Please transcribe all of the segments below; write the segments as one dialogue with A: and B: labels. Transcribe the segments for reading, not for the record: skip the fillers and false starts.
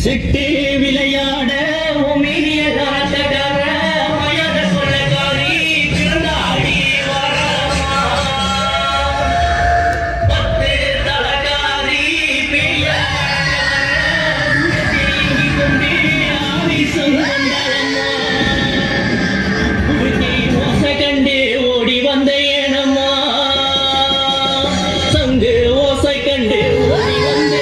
A: சிட்டு விளையாட உமிரிய காத்தகர மயத சொல்லகாரி பிறந்தாடி வரமா பத்து தலகாரி பிய தேங்கி கொண்டே ஆவி சொந்தந்தரமா உருட்டி ஓசை கண்டே ஓடி வந்த ஏனம்மா சங்கு ஓசை கண்டே ஓடி வந்த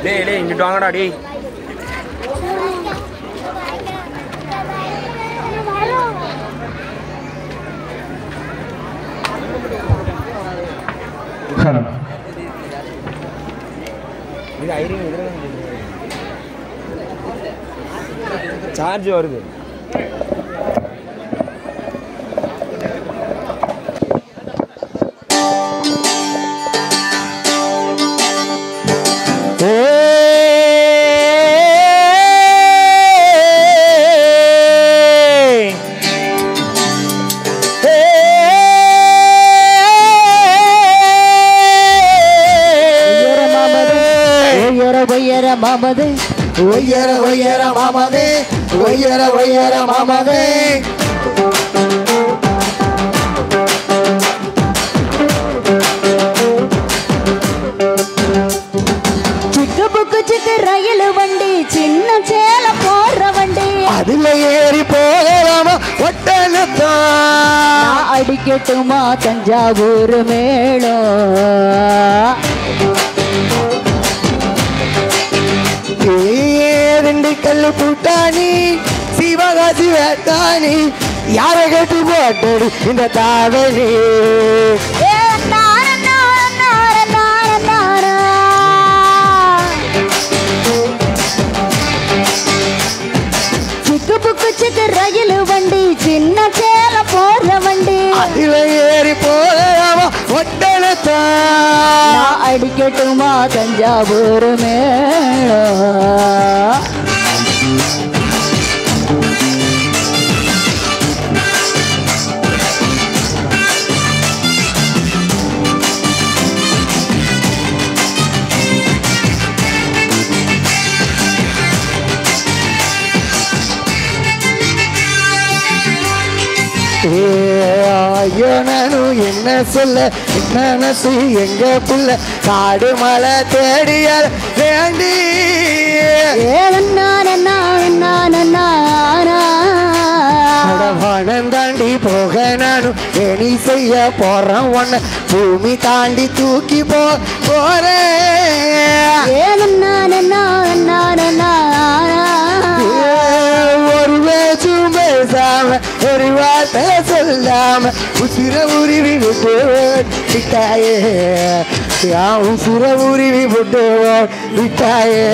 B: டேய் டேய் இங்கிட்டு வாங்கடா டேய். இது ஐரிங் சார்ஜ் வருது.
C: மாமதே ஒய்யர ஒய்யர மாமதே ஒய்யர ஒய்யர மாமதே சிக்கு புக்கு சிக்கு ரயில் வண்டி சின்ன சேல போற வண்டி அதுல ஏறி போகலாமா ஒட்டனத்தான் அடிக்கட்டுமா தஞ்சாவூர் மேளம் கல்லு பூட்டானி சிவகாசி வேட்டானி யார கட்டு போட்டடி இந்த தாவணி சிக்கு புக்கு சிக்கு ரயில் வண்டி சின்ன சேல போற வண்டி அதுல ஏறி போகலாமா ஒட்டனத்தான் அடிக்கட்டுமா தஞ்சாவூர் மேளம் ஐயோ நானும் என்ன சொல்ல மனசு எங்க புள்ள காடு மலை தேடிய வேண்டி வனம் தாண்டி போக நானும் எனி செய்ய போறேன் ஒன்ன பூமி தாண்டி தூக்கி போறேன் ஒரு பேச்சும் பேசாம ஒரு வார்த்தை சொல்லாம உசிர உருவி விட்டு விட்டாயே உசிர உருவி விட்டு விட்டாயே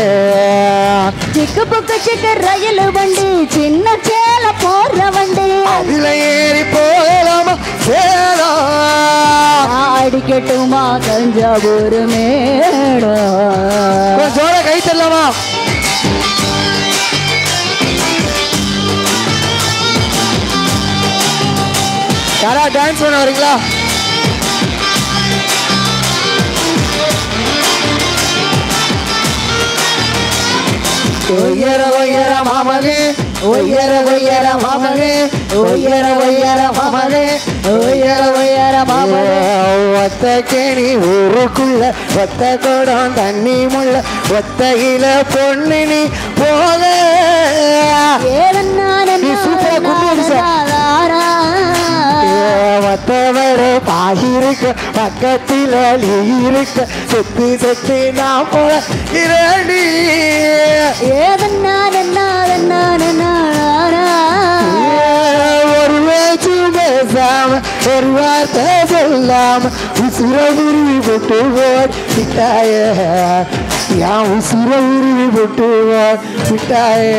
C: சிக்கு புக்கு சிக்கு ரயில் வண்டி சின்ன சேல போற வண்டி அதுல ஏறி போகலாமா சேலம் அடிக்கட்டுமா தஞ்சாவூர் மேளம் ஜோர கை தரலாமா யாரா டான்ஸ் பண்ண வரீங்களா ஒய்யர ஒய்யர மாமனே ஒய்யர ஒய்யர மாமனே ஒய்யர ஒய்யர மாமனே ஒய்யர ஒய்யர மாமனே ஒத்த கேணி ஊருக்குள்ள ஒத்த குடம் தண்ணி முள்ள ஒத்தையில பொண்ணு நீ போக மற்றவரு பாகிருக்க பக்கத்தில் இருக்க சுத்தி சுத்தி நான் போல இரடி ஒரு பேச்சு பேசாம ஒரு வார்த்தை சொல்லாம உசுர உருவி போட்டு விட்டாய யான் உசுர உருவி போட்டு விட்டாய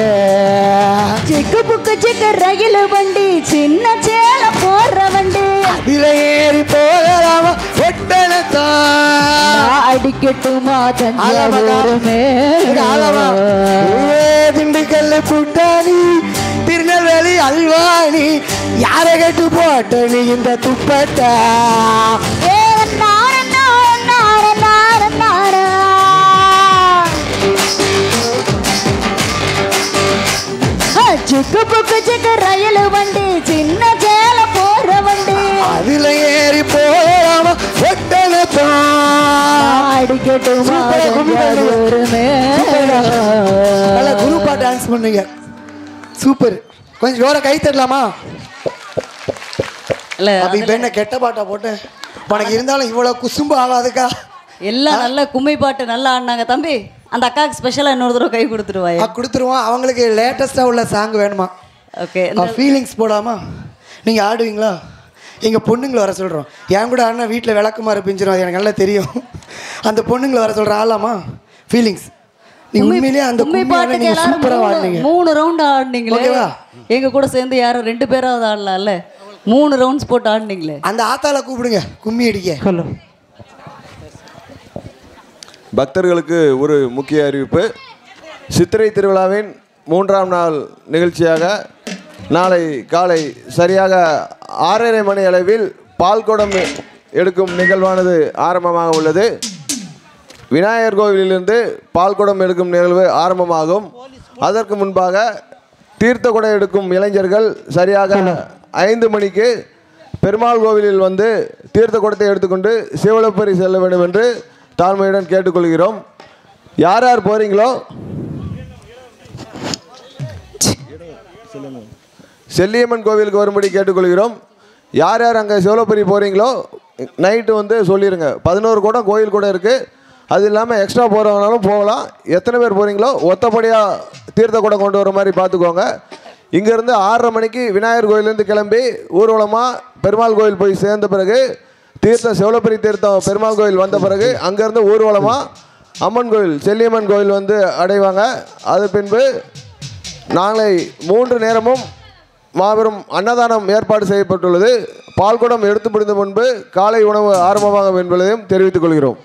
C: சிக்கு புக்கு சிக்கு ரயில் வண்டி சின்ன சேல போற வண்டி அதுல ஏறி போகலாமா ஒட்டனத்தான் அடிக்கட்டுமா தஞ்சாவூர் மேளம் திண்டுக்கல்ல புட்டானி திருநெல்வேலி அல்வானி யார கட்டு போட்ட நீ இந்த துப்பட்டா சிக்கு புக்கு சிக்கு ரயில் வண்டி சின்ன சேல போற வண்டி அதுல ஏறி போகாம அடிக்கட்டுமா குரூப்பா டான்ஸ் பண்ணுங்க சூப்பர் கொஞ்சம் ஜோர கை தரலாமா இல்ல அப்ப இப்ப என்ன கெட்ட பாட்டா போட்டேன் உனக்கு இருந்தாலும் இவ்வளவு குசும்பு ஆகாதுக்கா
D: எல்லாம் நல்ல கும்மி பாட்டு நல்லா ஆடினாங்க தம்பி. அந்த அக்காவுக்கு ஸ்பெஷலாக இன்னொரு தடவை கை கொடுத்துருவாங்க.
C: கொடுத்துருவோம். அவங்களுக்கு லேட்டஸ்ட்டாக உள்ள சாங் வேணுமா?
D: ஓகே.
C: ஃபீலிங்ஸ் போடாமா நீங்கள் ஆடுவீங்களா? எங்கள் பொண்ணுங்களை வர சொல்கிறோம். என் கூட ஆடினா வீட்டில் விளக்குமாறு பிஞ்சிரும், அது எனக்கு நல்லா தெரியும். அந்த பொண்ணுங்களை வர சொல்கிறேன். ஆடலாமா? ஃபீலிங்ஸ் நீங்கள் உண்மையிலேயே அந்த கும்மி பாட்டுக்கு நீங்கள் சூப்பராக ஆடினீங்க.
D: 3 ரவுண்டு ஆடினீங்களே. எங்கள் கூட சேர்ந்து யாரும் 2 பேராவது ஆடலாம்ல. 3 ரவுண்ட்ஸ் போட்டு ஆடினீங்களே. அந்த
C: ஆத்தால கூப்பிடுங்க கும்மி அடிக்க.
D: ஹலோ.
E: பக்தர்களுக்கு ஒரு முக்கிய அறிவிப்பு. சித்திரை திருவிழாவின் 3ஆம் நாள் நிகழ்ச்சியாக நாளை காலை சரியாக 6:30 மணி அளவில் பால்குடம் எடுக்கும் நிகழ்வானது ஆரம்பமாக உள்ளது. விநாயகர் கோவிலிலிருந்து பால்குடம் எடுக்கும் நிகழ்வு ஆரம்பமாகும். அதற்கு முன்பாக தீர்த்த குடம் எடுக்கும் இளைஞர்கள் சரியாக 5 மணிக்கு பெருமாள் கோவிலில் வந்து தீர்த்த குடத்தை எடுத்துக்கொண்டு சிவலப்பரி செல்ல வேண்டும் என்று தாழ்மையுடன் கேட்டுக்கொள்கிறோம். யார் யார் போகிறீங்களோ செல்லியம்மன் கோவிலுக்கு வரும்படி கேட்டுக்கொள்கிறோம். யார் யார் அங்கே சிவலப்பரி போகிறீங்களோ நைட்டு வந்து சொல்லிடுங்க. 11 குடம் கோயில் கூட இருக்குது. அது இல்லாமல் எக்ஸ்ட்ரா போகிறவங்கனாலும் போகலாம். எத்தனை பேர் போகிறீங்களோ ஒத்தப்படியாக தீர்த்த குடம் கொண்டு வர மாதிரி பார்த்துக்கோங்க. இங்கேருந்து 6:30 மணிக்கு விநாயகர் கோயிலேருந்து கிளம்பி ஊர்வலமாக பெருமாள் கோயில் போய் சேர்ந்த பிறகு தீர்த்தம் சிவலப்பரி தீர்த்தம் பெருமாள் கோயில் வந்த பிறகு அங்கேருந்து ஊர்வலமாக அம்மன் கோயில் செல்லியம்மன் கோயில் வந்து அடைவாங்க. அது பின்பு நாளை 3 நேரமும் மாபெரும் அன்னதானம் ஏற்பாடு செய்யப்பட்டுள்ளது. பால்குடம் எடுத்து முடிந்த முன்பு காலை உணவு ஆரம்பமாகும் என்பதையும் தெரிவித்துக் கொள்கிறோம்.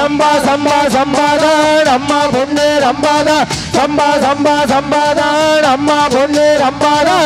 C: சம்பா சம்பா சம்பாதான் அம்மா பொண்ணு ரம்பாதா. சம்பா சம்பா சம்பாதான் அம்மா பொண்ணு ரம்பாதா.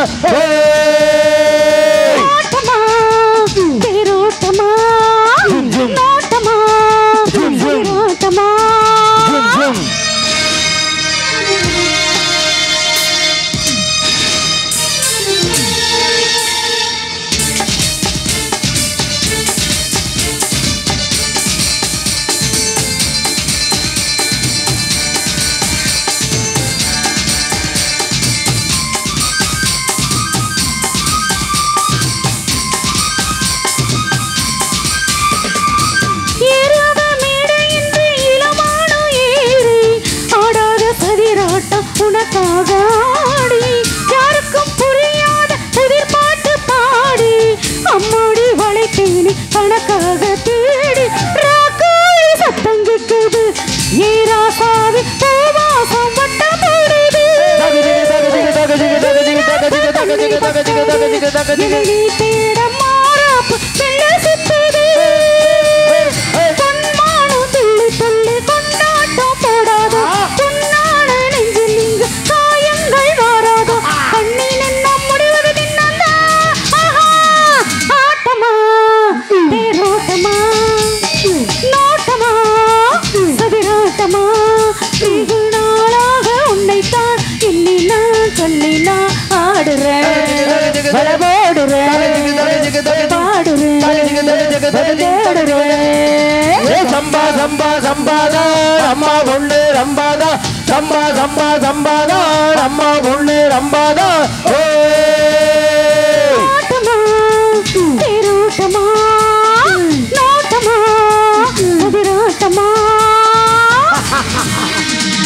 C: சம்பா சம்பா சம்பாதா அம்மா பொண்ணு ரம்பாதா. சம்பா சம்பா சம்பாதா அம்மா பொண்ணு ரம்பாதா.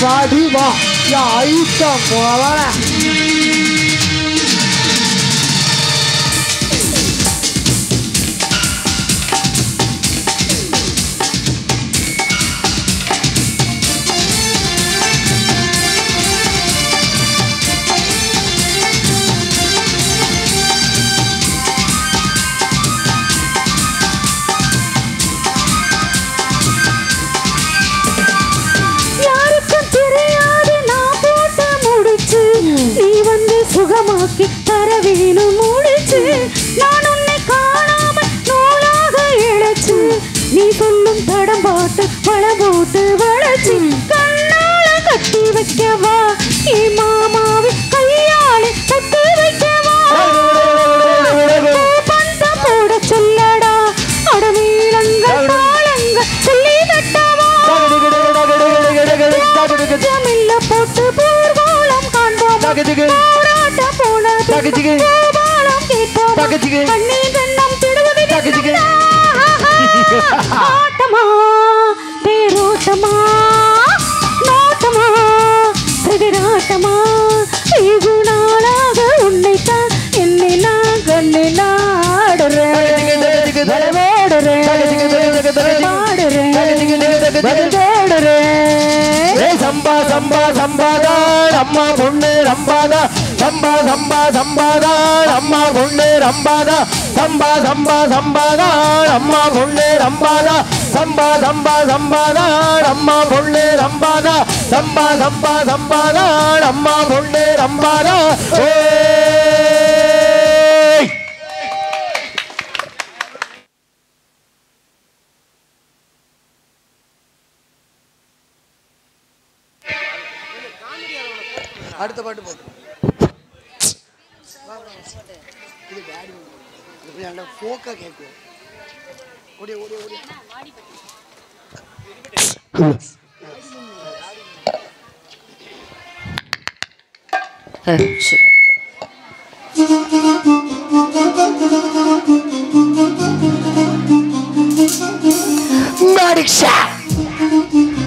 C: வாடி வா ஐட்டம் போல
F: சுகமாக்கி தர வேணும் முடிச்சு நான் உன்னை காணாமல் நூலாக இழைச்சு நீ சொல்லும் தடம் போட்டு வள போட்டு வளைச்சு கண்ணால கட்டி வைக்கவா ஏ மாமாவை கையாலே தட்டி வைக்கவா பந்த போட சொல்லடா அடவீளங்கள் தாளங்கள் சொல்லி தட்டவா ஜமில்ல போட்டு பூர்வலம் காண்போம் போராட்ட போன பூபாலம் கேட்போம் கண்ணீர் கண்ணம் திடுவது ஆட்டமா தேரோட்டமா நோட்டமா எதிராட்டமா வெகு நாளாக உன்னைத்தான் என்னை நான் கண்ணை நாடுறேன்
C: சம்பா சம்பா சம்பாதா அம்மா பொண்ணு ரம்பாதா சம்பா சம்பா சம்பாதா அம்மா பொண்ணு ரம்பாதா சம்பா சம்பா சம்பாதா அம்மா பொண்ணு ரம்பாதா சம்பா சம்பா சம்பாதா அம்மா பொண்ணு ரம்பாதா சம்பா சம்பா சம்பாதா அம்மா பொண்ணு ரம்பாதா அடுத்த பாட்டு போட்டு போக்கா கேட்கும் ஓடிய ஓடிய ஓடிய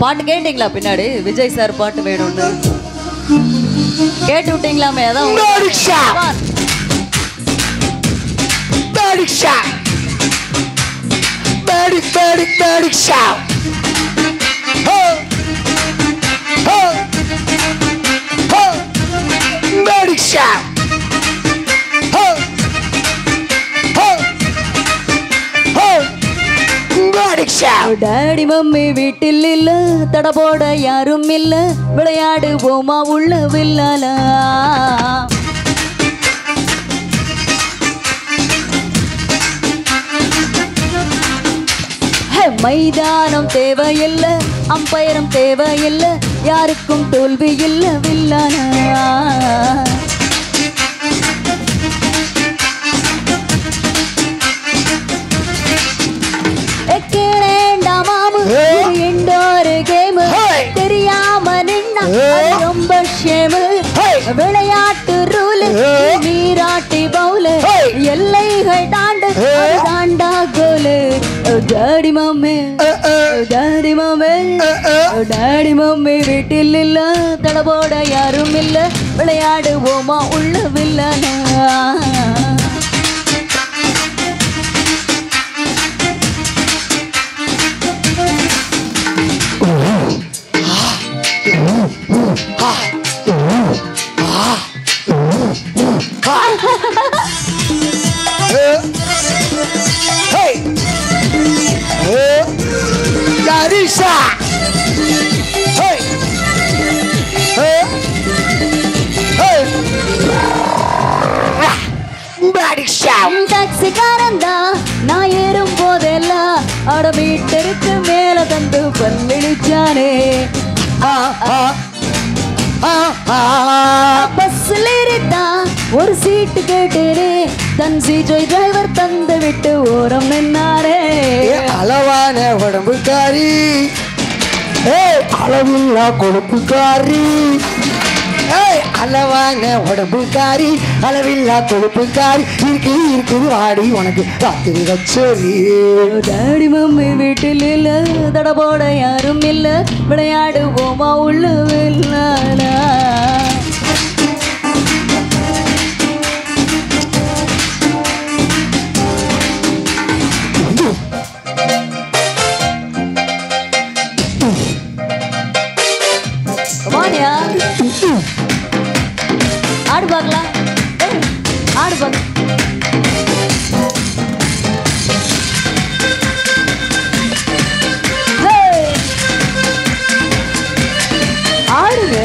D: பாட்டு கேட்டீங்களா பின்னாடி விஜய் சார் பாட்டு வேணும்னு கேட்டு விட்டீங்களாமே அதான் டாடி மம்மி வீட்டில் இல்ல தட போட யாரும் இல்ல விளையாடுவோமா உள்ள வில்லாலா மைதானம் தேவையில்ல அம்பயரம் தேவையில்ல யாருக்கும் தோல்வி இல்ல வில்லானா ரொம்ப ஷேமு விளையாட்டு ரூல் நீராட்டி பவுலு எல்லைகள் தாண்டு தாண்டா கோலு daddy mummy daddy mummy daddy mummy வீட்டில் இல்ல தடபோட யாரும் இல்ல விளையாடுவோமா உள்ள வில்லனா டாக்ஸிக்காரந்தா நான் ஏறும் போதெல்லாம் அட மீட்டருக்கு மேல தந்து பல்லிச்சானே பஸ்ல ஏறித்தா ஒரு சீட்டு கேட்டேனே தன் சீஜோய் டிரைவர் தந்து விட்டு ஓரம் நின்னாரே
C: அளவான உடம்புக்காரி அளவில்லா கொழுப்புக்காரி அளவான உடம்புக்காரி அளவில்லா கொழுப்புக்காரி இருக்கு இருக்குது வாடி உனக்கு ராத்திரி வச்சோரி
D: டாடி மம்மி வீட்டில் இல்ல தடபோட யாரும் இல்ல விளையாடுவோமா உள்ள வில்லானா ஆடு பார்க்கலாம் ஆடு பார்க்க ஆடுங்க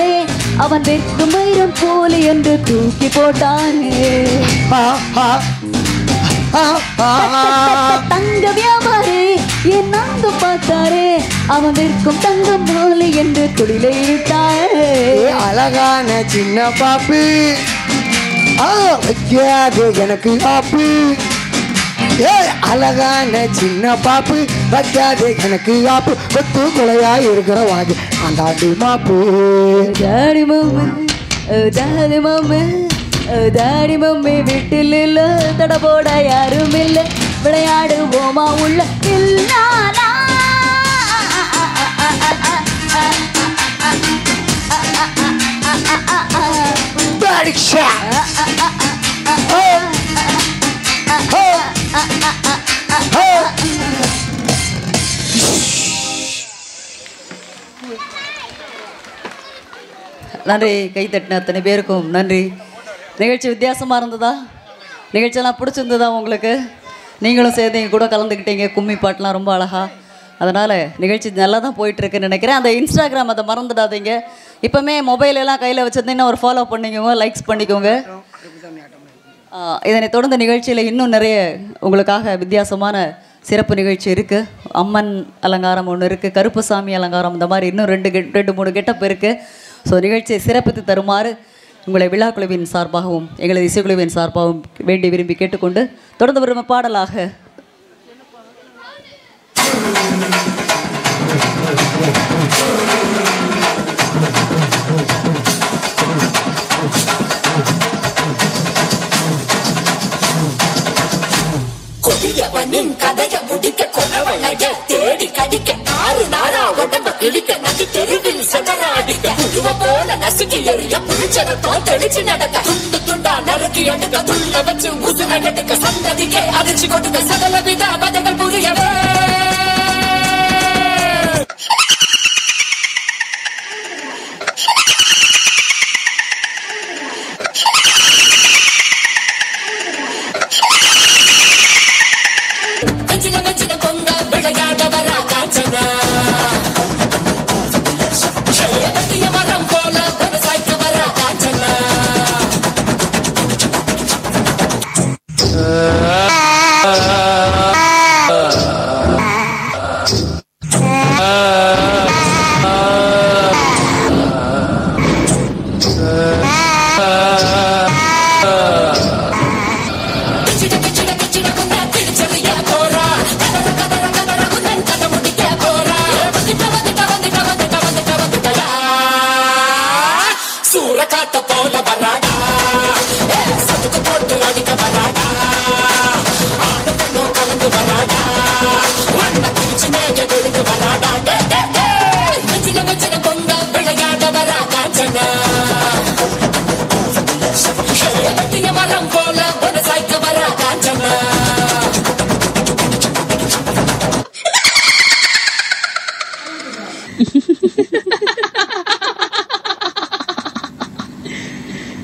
D: போலே அவன் வெட்கும் வைரம் போலே என்று தூக்கி போட்டானே. தங்க வியாபாரி என் அங்கு பார்த்தாரே அவன் விற்கும் தங்கம் போலே என்று குடிலை விட்டாரே.
C: அழகான சின்ன பாப்பு வைக்காது எனக்கு காப்பு. அழகான சின்ன பாப்பு வைக்காது எனக்கு காப்பு. கொத்து கொலையா இருக்கிற வாங்கி அந்தாண்டி மாப்பு.
D: Daddy mummy daddy mummy daddy mummy வீட்டில் இல்ல தட போட யாரும் இல்ல விளையாடுவோமா உள்ள இல்லானா. நன்றி. கை தட்டின அத்தனை பேருக்கும் நன்றி. நிகழ்ச்சி வித்தியாசமாக இருந்ததா? நிகழ்ச்சியெல்லாம் பிடிச்சிருந்ததா உங்களுக்கு? நீங்களும் சேர்ந்து எங்கள் கூட கலந்துக்கிட்டீங்க. கும்மி பாட்டெலாம் ரொம்ப அழகா. அதனால் நிகழ்ச்சி நல்லா தான் போயிட்டுருக்குன்னு நினைக்கிறேன். அந்த இன்ஸ்டாகிராம் அதை மறந்துடாதீங்க. இப்போமே மொபைலெல்லாம் கையில் வச்சுருந்தீங்கன்னா ஒரு ஃபாலோ பண்ணிக்கோங்க, லைக்ஸ் பண்ணிக்கோங்க. இதனை தொடர்ந்து நிகழ்ச்சியில் இன்னும் நிறைய உங்களுக்காக வித்தியாசமான சிறப்பு நிகழ்ச்சி இருக்குது. அம்மன் அலங்காரம் ஒன்று இருக்குது, கருப்புசாமி அலங்காரம், இந்த மாதிரி இன்னும் 2-3 கெட்டப் இருக்குது. ஸோ நிகழ்ச்சியை சிறப்பித்து தருமாறு உங்களை விழாக்குழுவின் சார்பாகவும் எங்களது இசைக்குழுவின் சார்பாகவும் வேண்டி விரும்பி கேட்டுக்கொண்டு தொடர்ந்து வரும் பாடலாக
G: கொடியவனின் கதைய முடிக்க கொலவளைய தேடி கடிக்க 6 நாளா உடம்ப கிழிக்க நதி தெருவில் சதராடிக்க புழுவ போல நசுக்கி எறிய புளிச்சரத்தோ தெளிச்சு நடக்க துண்டு துண்டா நறுக்கி எடுக்க துள்ள வச்சு உசுர எடுக்க சந்ததிக்கே அதிர்ச்சி கொடுக்க சகல வித கதைகள் புரியவே.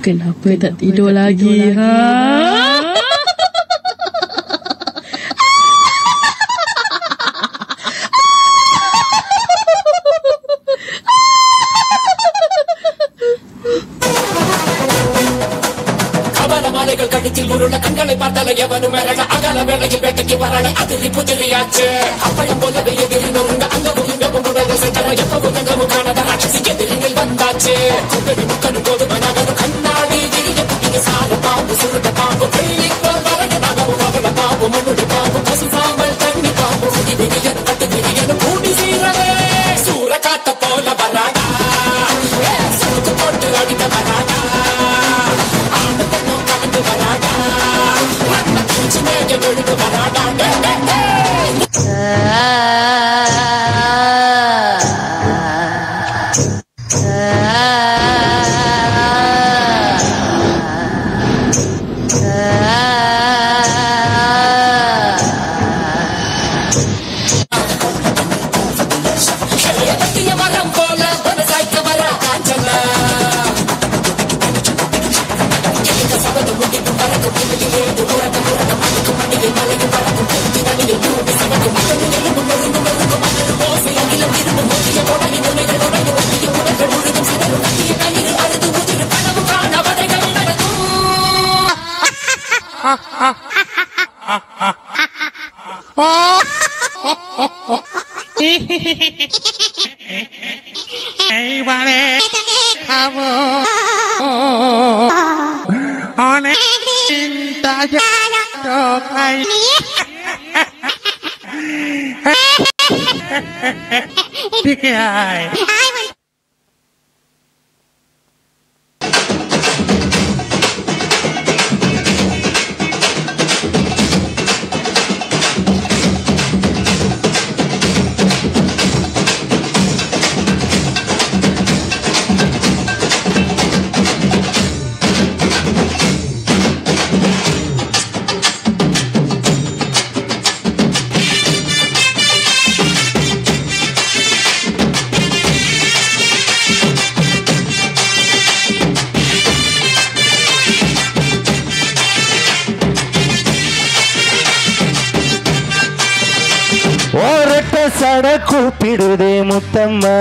F: Kenapa tak tidur lagi, ha? கவனமாலைகள் கடித்தில் உருள கண்களை பார்த்தால எவனும் மேல அகல வேளையில் வேட்டைக்கு வரல அதிரி புதிரியாச்சு அப்பளம் போல எதிரி நொறுங்க அங்க உங்க செஞ்சல எப்பவும் எங்கவும் காணாத ராட்சசி எதிரிகள் வந்தாச்சு குப்படி முக்கனும் போது மனகரும் கண்ணாடி விரிய புதிய சாறு பாம்பு சுருட்ட பாம்பு வெள்ளி போல் வரக நகவும் அவள பாம்பு மண்ணுடி பாம்பு பசு சாம்பல் தண்ணி பாம்பு புதி விரியன் கட்டு விரியன் கூடி சீரவே சூற காத்த போல வராடா சுருக்கு போட்டு அடிக்க வராடா ஆண்டு பெண்ணும் கலந்து வராடா வண்ண பூச்சி மேக விழுந்து வராடா
D: Ah
C: சட கூப்பிடுதே முத்தம்மா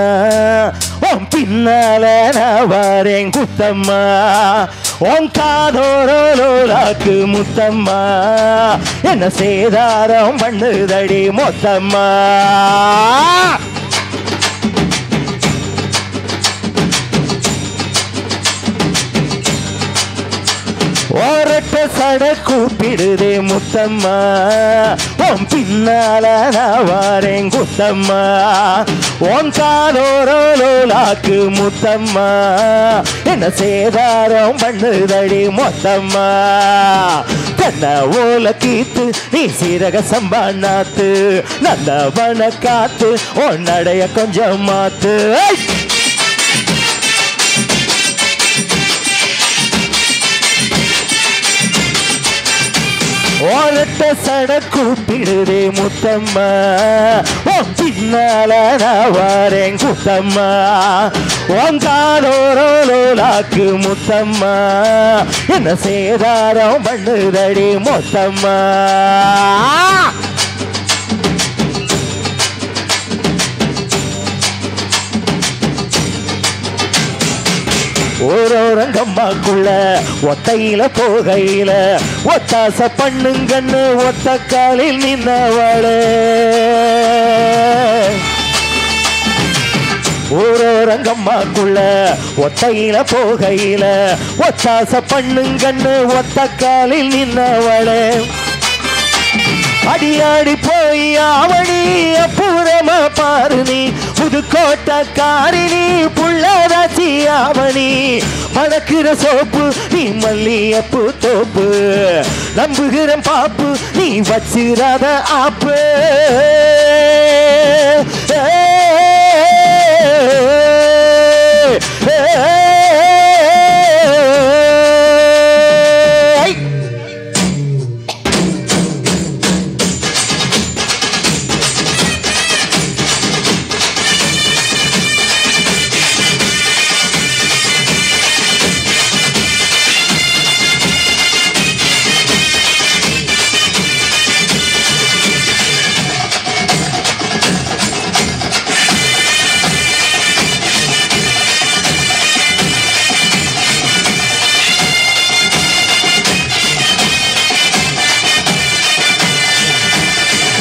C: உன் பின்னால நான் வாரேன் குத்தம்மா உன் காதோரோலாக்கு முத்தம்மா என்ன சேதாரம் பண்ணுதடி மொத்தம்மா ஓரட்ட சட கூப்பிடுதே முத்தம்மா உன் பின்னால நான் வாரேன் குத்தம்மா உன் காதோரோலாக்கு முத்தம்மா என்ன சேதாரம் பண்ணுதடி மொத்தம்மா தென்ன ஓல கீத்து நீ சீரக சம்பா நாத்து நல்லவன காத்து உன் நடைய கொஞ்சம் மாத்து ஓலட்ட சட கூப்பிடுதே முத்தம்மா உன் பின்னால நான் வாரேன் குத்தம்மா உன் காதோரோலாக்கு முத்தம்மா என்ன சேதாரம் பண்ணுதடி மொத்தம்மா ஓரோரங்கம்மாக்குள்ள ஒத்தையில போகையில ஒத்தாச பண்ணுங்கன்னு ஒத்த காலில் நின்னவளே ஓரோரங்கம்மாக்குள்ள ஒத்தையில போகையில ஒத்தாச பண்ணுங்கன்னு ஒத்த காலில் நின்னவளே அடியாடி போய் அவனி அப்புறமா பாரு நீ புதுக்கோட்டக்காரி நீ புள்ளராச்சி அவனி மணக்கிற சோப்பு நீ மல்லியப்பு தோப்பு நம்புகிற பாப்பு நீ வச்சிராத ஆப்பு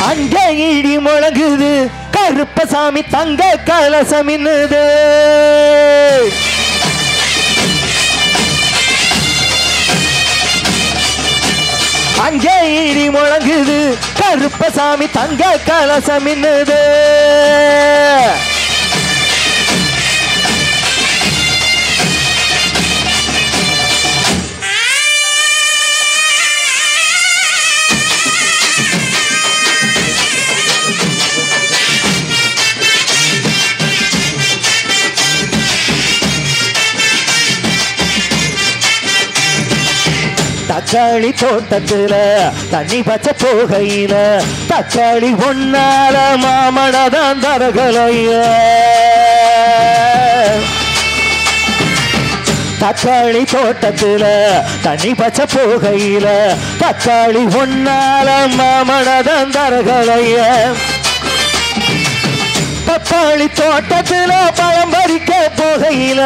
C: அங்கே இடி முழங்குது கருப்பசாமி தங்க கலசம் இன்னுது அங்கே இடி முழங்குது கருப்பசாமி தங்க கலசம் இன்னுது தக்காளி தோட்டத்துல தண்ணி பச்சை போகையில தக்காளி ஒன்னால மாமனதான் தரகலைய தக்காளி தோட்டத்துல தண்ணி பச்சை போகையில தக்காளி ஒன்னால மாமனதான் தரகலைய தக்காளி தோட்டத்துல பழம் பறிக்க போகையில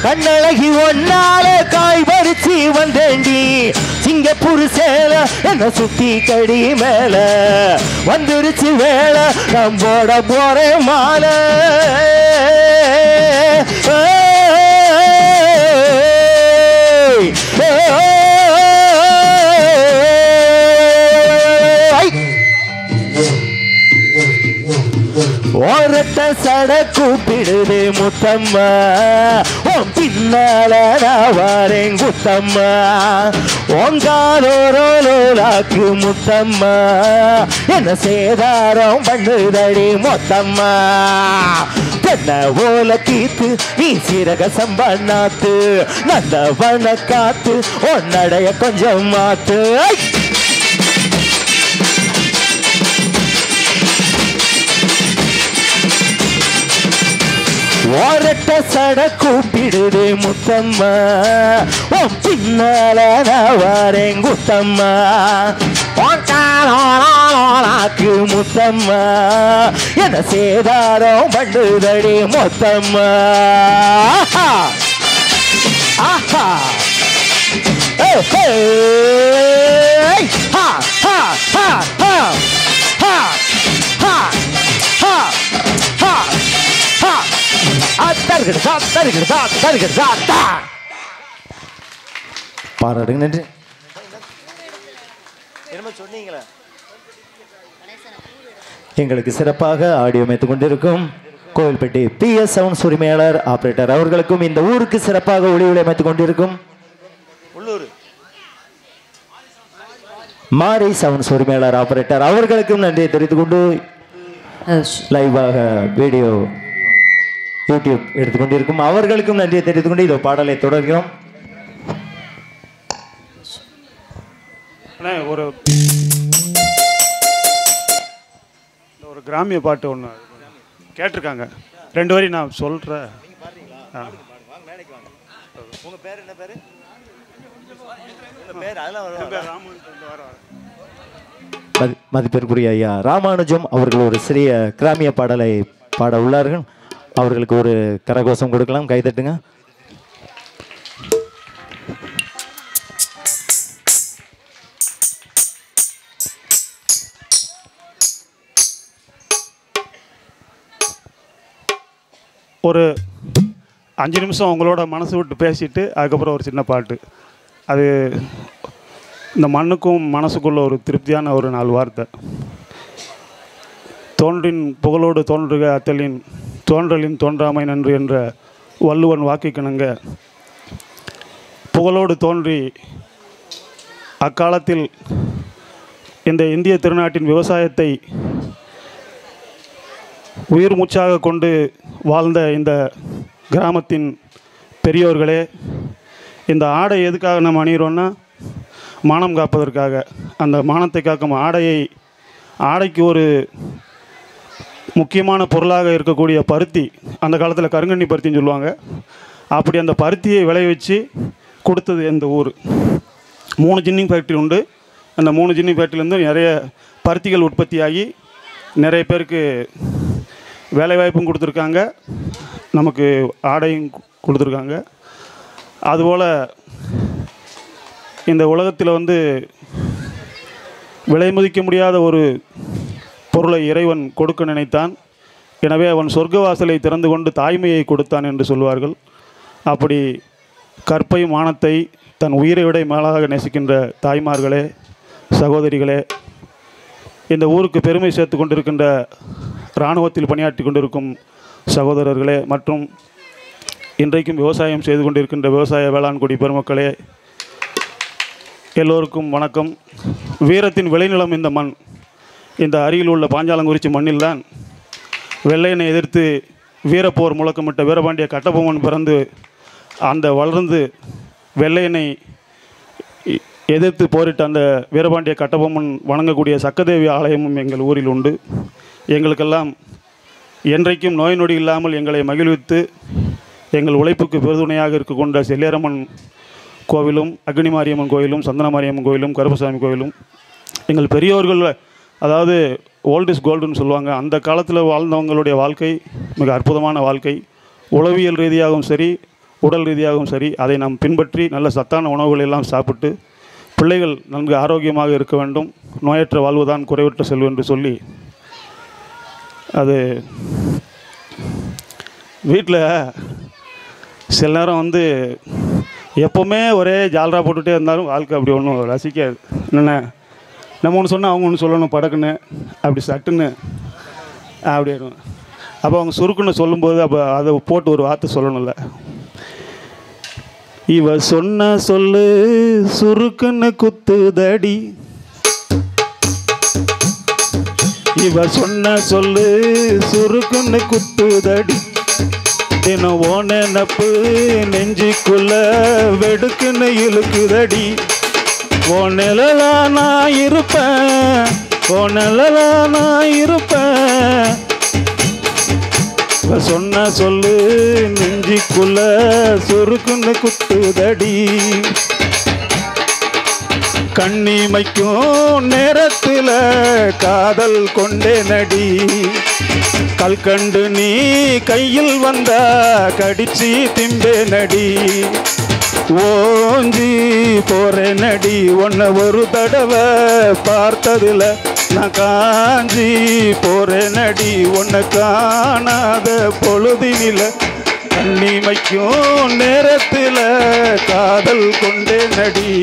C: கண்ணழகி ஒன்னால காய் பறிச்சு வந்தேண்டி சிங்கப்பூர் சேல என்ன சுத்தி கடி மேல வந்துருச்சு வேலை நான் போட போறேன் மாலை ஓரட்ட சட கூப்பிடுது முத்தம்மா உன் பின்னால நான் வாரேன் குத்தம்மா உங்காலோரோலாக்கு முத்தம்மா என்ன சேதாரம் பண்ணுதடி மொத்தம்மா தென்ன ஓல கீத்து நீ சீரக சம்பண்ணாத்து நல்ல வன காத்து உன்னடைய கொஞ்சம் மாத்து ஓரட்ட சட கூப்பிடுது முத்தம்மா உன் பின்னால நான் வாரேன் குத்தம்மா உங்காலோலாக்கு முத்தம்மா என்ன சேதாரம் பண்ணுதடி மொத்தம்மா ஆஹா ஹா ஹா ஹா ஹா ஹா ஹா ஹா ஹா ஹா பாராட்டுங்க நன்றி எங்களுக்கு சிறப்பாக ஆடியோ அமைத்துக் கொண்டிருக்கும் கோவில்பட்டி PS சவுண்ட்ஸ் உரிமையாளர் ஆபரேட்டர் அவர்களுக்கும் இந்த ஊருக்கு சிறப்பாக ஒளிகளை அமைத்துக் கொண்டிருக்கும் மாரி சவுண்ட்ஸ் உரிமையாளர் ஆபரேட்டர் அவர்களுக்கும் நன்றியை தெரிவித்துக் கொண்டு லைவாக வீடியோ யூடியூப் எடுத்துக்கொண்டிருக்கும் அவர்களுக்கும் நன்றியை தெரிவித்துக் கொண்டு இதோ பாடலை தொடர்கிறோம்.
H: ஒரு கிராமிய பாட்டு ஒன்று கேட்டிருக்காங்க, 2 வரி நான் சொல்கிறேன்.
C: மதிப்பிற்குரிய ஐயா ராமானுஜம் அவர்கள் ஒரு சிறிய கிராமிய பாடலை பாட உள்ளார்கள். அவர்களுக்கு ஒரு கரகோஷம் கொடுக்கலாம், கைதட்டுங்க.
H: ஒரு 5 நிமிஷம் உங்களோட மனசு விட்டு பேசிட்டு அதுக்கப்புறம் ஒரு சின்ன பாட்டு. அது இந்த மண்ணுக்கும் மனசுக்குள்ள ஒரு திருப்தியான ஒரு 4 வார்த்தை. தோன்றின் புகழோடு தோன்றுக அத்தலின் தோன்றலின் தோன்றாமை நன்று என்ற வள்ளுவன் வாக்கிக்கிணங்க புகழோடு தோன்றி அக்காலத்தில் இந்த இந்திய திருநாட்டின் விவசாயத்தை உயிர் மூச்சாக கொண்டு வாழ்ந்த இந்த கிராமத்தின் பெரியோர்களே, இந்த ஆடை எதுக்காக நம்ம அணிகிறோன்னா மானம் காப்பதற்காக. அந்த மானத்தை காக்கும் ஆடைக்கு ஒரு முக்கியமான பொருளாக இருக்கக்கூடிய பருத்தி, அந்த காலத்தில் கருங்கண்ணி பருத்தின்னு சொல்லுவாங்க. அப்படி அந்த பருத்தியை விளைவிச்சு கொடுத்தது இந்த ஊர். 3 ஜின்னிங் ஃபேக்ட்ரி உண்டு. அந்த 3 ஜின்னிங் ஃபேக்ட்ரிலேருந்து நிறைய பருத்திகள் உற்பத்தியாகி நிறைய பேருக்கு வேலைவாய்ப்பும் கொடுத்துருக்காங்க, நமக்கு ஆடையும் கொடுத்துருக்காங்க. அதுபோல் இந்த உலகத்தில் விலை மதிக்க முடியாத ஒரு பொருளை இறைவன் கொடுக்க நினைத்தான். எனவே அவன் சொர்க்கவாசலை திறந்து கொண்டு தாய்மையை கொடுத்தான் என்று சொல்வார்கள். அப்படி கற்பையும் மானத்தை தன் உயிரை விட மேலாக நேசிக்கின்ற தாய்மார்களே, சகோதரிகளே, இந்த ஊருக்கு பெருமை சேர்த்து கொண்டிருக்கின்ற இராணுவத்தில் பணியாற்றி கொண்டிருக்கும் சகோதரர்களே, மற்றும் இன்றைக்கும் விவசாயம் செய்து கொண்டிருக்கின்ற விவசாய வேளாண்குடி பெருமக்களே, எல்லோருக்கும் வணக்கம். வீரத்தின் விளைநிலம் இந்த மண். இந்த அருகில் உள்ள பாஞ்சாலங்குறிச்சி மண்ணில்தான் வெள்ளையனை எதிர்த்து வீரப்போர் முழக்கமிட்ட வீரபாண்டிய கட்டபொம்மன் பிறந்து அந்த வளர்ந்து வெள்ளையனை எதிர்த்து போரிட்ட அந்த வீரபாண்டிய கட்டபொம்மன் வணங்கக்கூடிய சக்கதேவி ஆலயமும் எங்கள் ஊரில் உண்டு. எங்களுக்கெல்லாம் என்றைக்கும் நோய் நொடி இல்லாமல் எங்களை மகிழ்வித்து எங்கள் உழைப்புக்கு பெருதுணையாக இருக்க கொண்ட செல்லியரம்மன் கோவிலும், அக்னி மாரியம்மன் கோவிலும், சந்தன மாரியம்மன் கோவிலும், கருப்பசாமி கோவிலும் எங்கள் பெரியோர்கள், அதாவது ஓல்ட் இஸ் கோல்டுன்னு சொல்லுவாங்க, அந்த காலத்தில் வாழ்ந்தவங்களுடைய வாழ்க்கை மிக அற்புதமான வாழ்க்கை. உளவியல் ரீதியாகவும் சரி, உடல் ரீதியாகவும் சரி, அதை நாம் பின்பற்றி நல்ல சத்தான உணவுகள் எல்லாம் சாப்பிட்டு பிள்ளைகள் நன்கு ஆரோக்கியமாக இருக்க வேண்டும், நோயற்ற வாழ்வுதான் குறைவற்ற செல்வம் என்று சொல்லி அது வீட்டில் சில நேரம் வந்து எப்போவுமே ஒரே ஜாலரா போட்டுகிட்டே இருந்தாலும் வாழ்க்கை அப்படி ஒன்றும் ரசிக்காது. என்னென்ன நம்ம ஒன்று சொன்னால் அவங்க ஒன்று சொல்லணும், படக்குன்னு அப்படி சட்டுன்னு அப்படி இருக்கும். அப்போ அவங்க சுருக்குன்னு சொல்லும்போது அப்போ அதை போட்டு ஒரு வார்த்தை சொல்லணும்ல. இவ சொன்ன சொல்லு சுருக்குன்னு குத்துதடி, இவ சொன்ன சொல்லு சுருக்குன்னு குத்துதடி, தினம் ஓ நினப்பு நெஞ்சுக்குள்ள வெடுக்குன்னு இழுக்குதடி, ஓ நிழலா நான் இருப்பேன், ஓ நிழலா நான் இருப்பேன், இவ சொன்ன சொல்லு நெஞ்சுக்குள்ள சுருக்குன்னு குத்துதடி, கண்ணிமைக்கும் நேரத்தில் காதல் கொண்டே நடி, கல்கண்டு நீ கையில் வந்தா கடிச்சி திம்பே நடி, ஓஞ்சி போறே நடி, உன்னை ஒரு தடவை பார்த்ததில்ல நான் காஞ்சி போறே நடி, உன்னை காணாத பொழுதினில கண்ணிமைக்கும் நேரத்தில் காதல் கொண்டே நடி.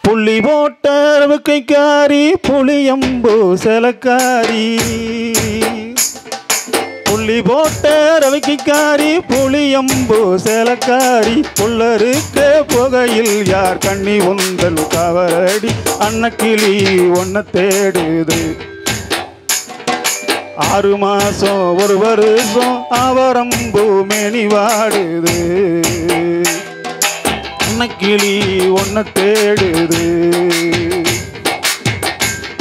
H: புள்ளி போட்ட கைக்காரி புளியம்பு செலக்காரி, புள்ளி போட்ட ரவிக்காரி புளியம்பு செலக்காரி, புள்ளருக்க புகையில் யார் கண்ணி உந்தல் கவரடி, அன்னக்கிளி ஒன்ன தேடுது 6 மாசம் 1 வருஷம் அவரம்பு மேனி வாடுது, அன்னக்கிளி ஒன்ன தேடுது,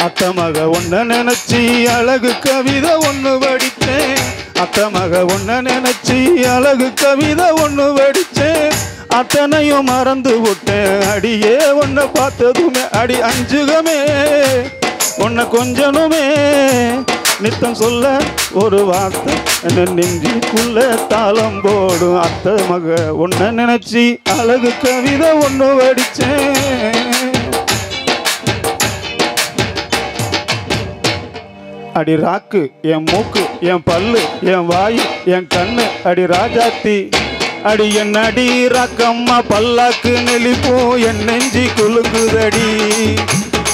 H: அத்த மக ஒன்ன நினைச்சி அழகு கவிதை ஒன்று வடித்தேன், அத்த மக ஒன்ன நினைச்சி அழகு கவிதை ஒன்று வடித்தேன், அத்தனையும் மறந்து விட்டேன் அடியே உன்னை பார்த்ததுமே, அடி அஞ்சுகமே உன்னை கொஞ்சனுமே, நித்தம் சொல்ல ஒரு வார்த்தை என்ன நெஞ்சுக்குள்ள தாளம் போடும், அத்த மக ஒன்ன நினைச்சி அழகு கவிதை ஒன்று வடிச்சேன், அடி ராக்கு என் மூக்கு என் பல்லு என் வாயு என் கண்ணு, அடி ராஜாத்தி அடி என் அடி ராக்கம்மா பல்லாக்கு நெளிப்போம் என் நெஞ்சி குலுக்குதடி,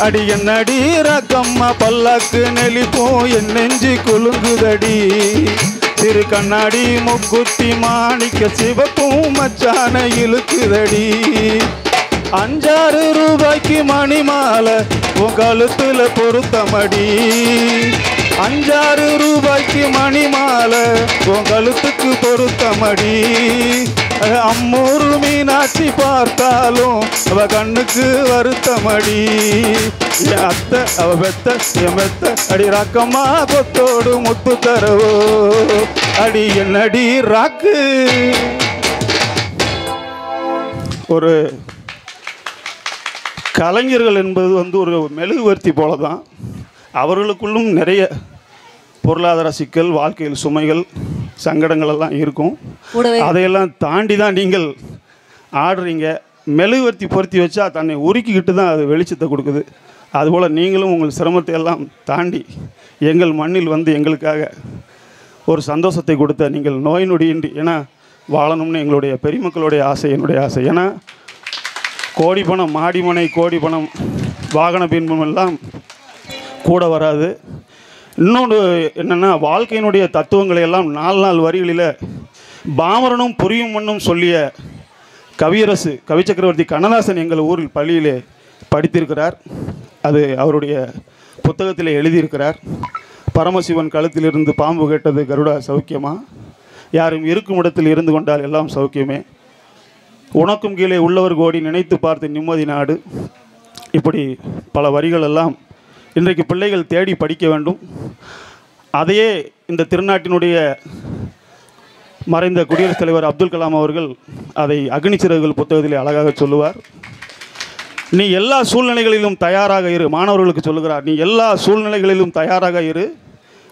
H: அடி என் அடி ராக்கம்மா பல்லாக்கு நெளிப்போம் என் நெஞ்சி குலுங்குதடி, சிறு கண்ணாடி முக்குத்தி மாணிக்க சிவப்பும் மச்சான இழுக்குதடி, 5-6 ரூபாய்க்கு மணி மாலை உன் கழுத்துல பொருத்தமடி, 5-6 ரூபாய்க்கு மணி மாலை உன் கழுத்துக்கு பொருத்தமடி, அம்மூரு மீனாட்சி பார்த்தாலும் அவ கண்ணுக்கு வருத்தமடி, என் அத்தை அவ பெத்த என் மெத்த அடி ராக்கம்மா கொத்தோடு முத்து தரவோ, அடி என்னடி ராக்கு. ஒரு கலைஞர்கள் என்பது வந்து ஒரு மெழுகுவர்த்தி போல தான், அவர்களுக்குள்ளும் நிறைய பொருளாதார சிக்கல், வாழ்க்கையில் சுமைகள், சங்கடங்கள் எல்லாம் இருக்கும். அதையெல்லாம் தாண்டி தான் நீங்கள் ஆடுறீங்க. மெழுகுவர்த்தி பொருத்தி வச்சா தன்னை உருக்கிக்கிட்டு தான் அது வெளிச்சத்தை கொடுக்குது. அதுபோல் நீங்களும் உங்கள் சிரமத்தை எல்லாம் தாண்டி எங்கள் மண்ணில் வந்து எங்களுக்காக ஒரு சந்தோஷத்தை கொடுத்த நீங்கள் நோய் நொடியின்றி ஏன்னா வாழணும்னு எங்களுடைய பெரியமக்களுடைய ஆசை, என்னுடைய ஆசை. ஏன்னா கோடி பணம், மாடிமனை கோடி பணம், வாகன பின்பம் எல்லாம் கூட வராது. இன்னொன்று என்னென்னா, வாழ்க்கையினுடைய தத்துவங்களை எல்லாம் 4 நாள் வரிகளில் பாமரனும் புரியும் மண்ணும் சொல்லிய கவியரசு கவிச்சக்கரவர்த்தி கண்ணதாசன் எங்கள் ஊரில் பள்ளியிலே படித்திருக்கிறார். அது அவருடைய புத்தகத்தில் எழுதியிருக்கிறார். பரமசிவன் கழுத்திலிருந்து பாம்பு கேட்டது கருடா சௌக்கியமா, யாரும் இருக்கும் இடத்தில் இருந்து கொண்டால் எல்லாம் சௌக்கியமே, உனக்கும் கீழே உள்ளவர் கோடி நினைத்து பார்த்து நிம்மதி நாடு. இப்படி பல வரிகள் எல்லாம் இன்றைக்கு பிள்ளைகள் தேடி படிக்க வேண்டும். அதையே இந்த திருநாட்டினுடைய மறைந்த குடியரசுத் தலைவர் அப்துல் கலாம் அவர்கள் அதை அக்னி சிறகுகள் புத்தகத்திலே அழகாக சொல்லுவார். நீ எல்லா சூழ்நிலைகளிலும் தயாராக இரு. மாணவர்களுக்கு சொல்லுகிறார், நீ எல்லா சூழ்நிலைகளிலும் தயாராக இரு.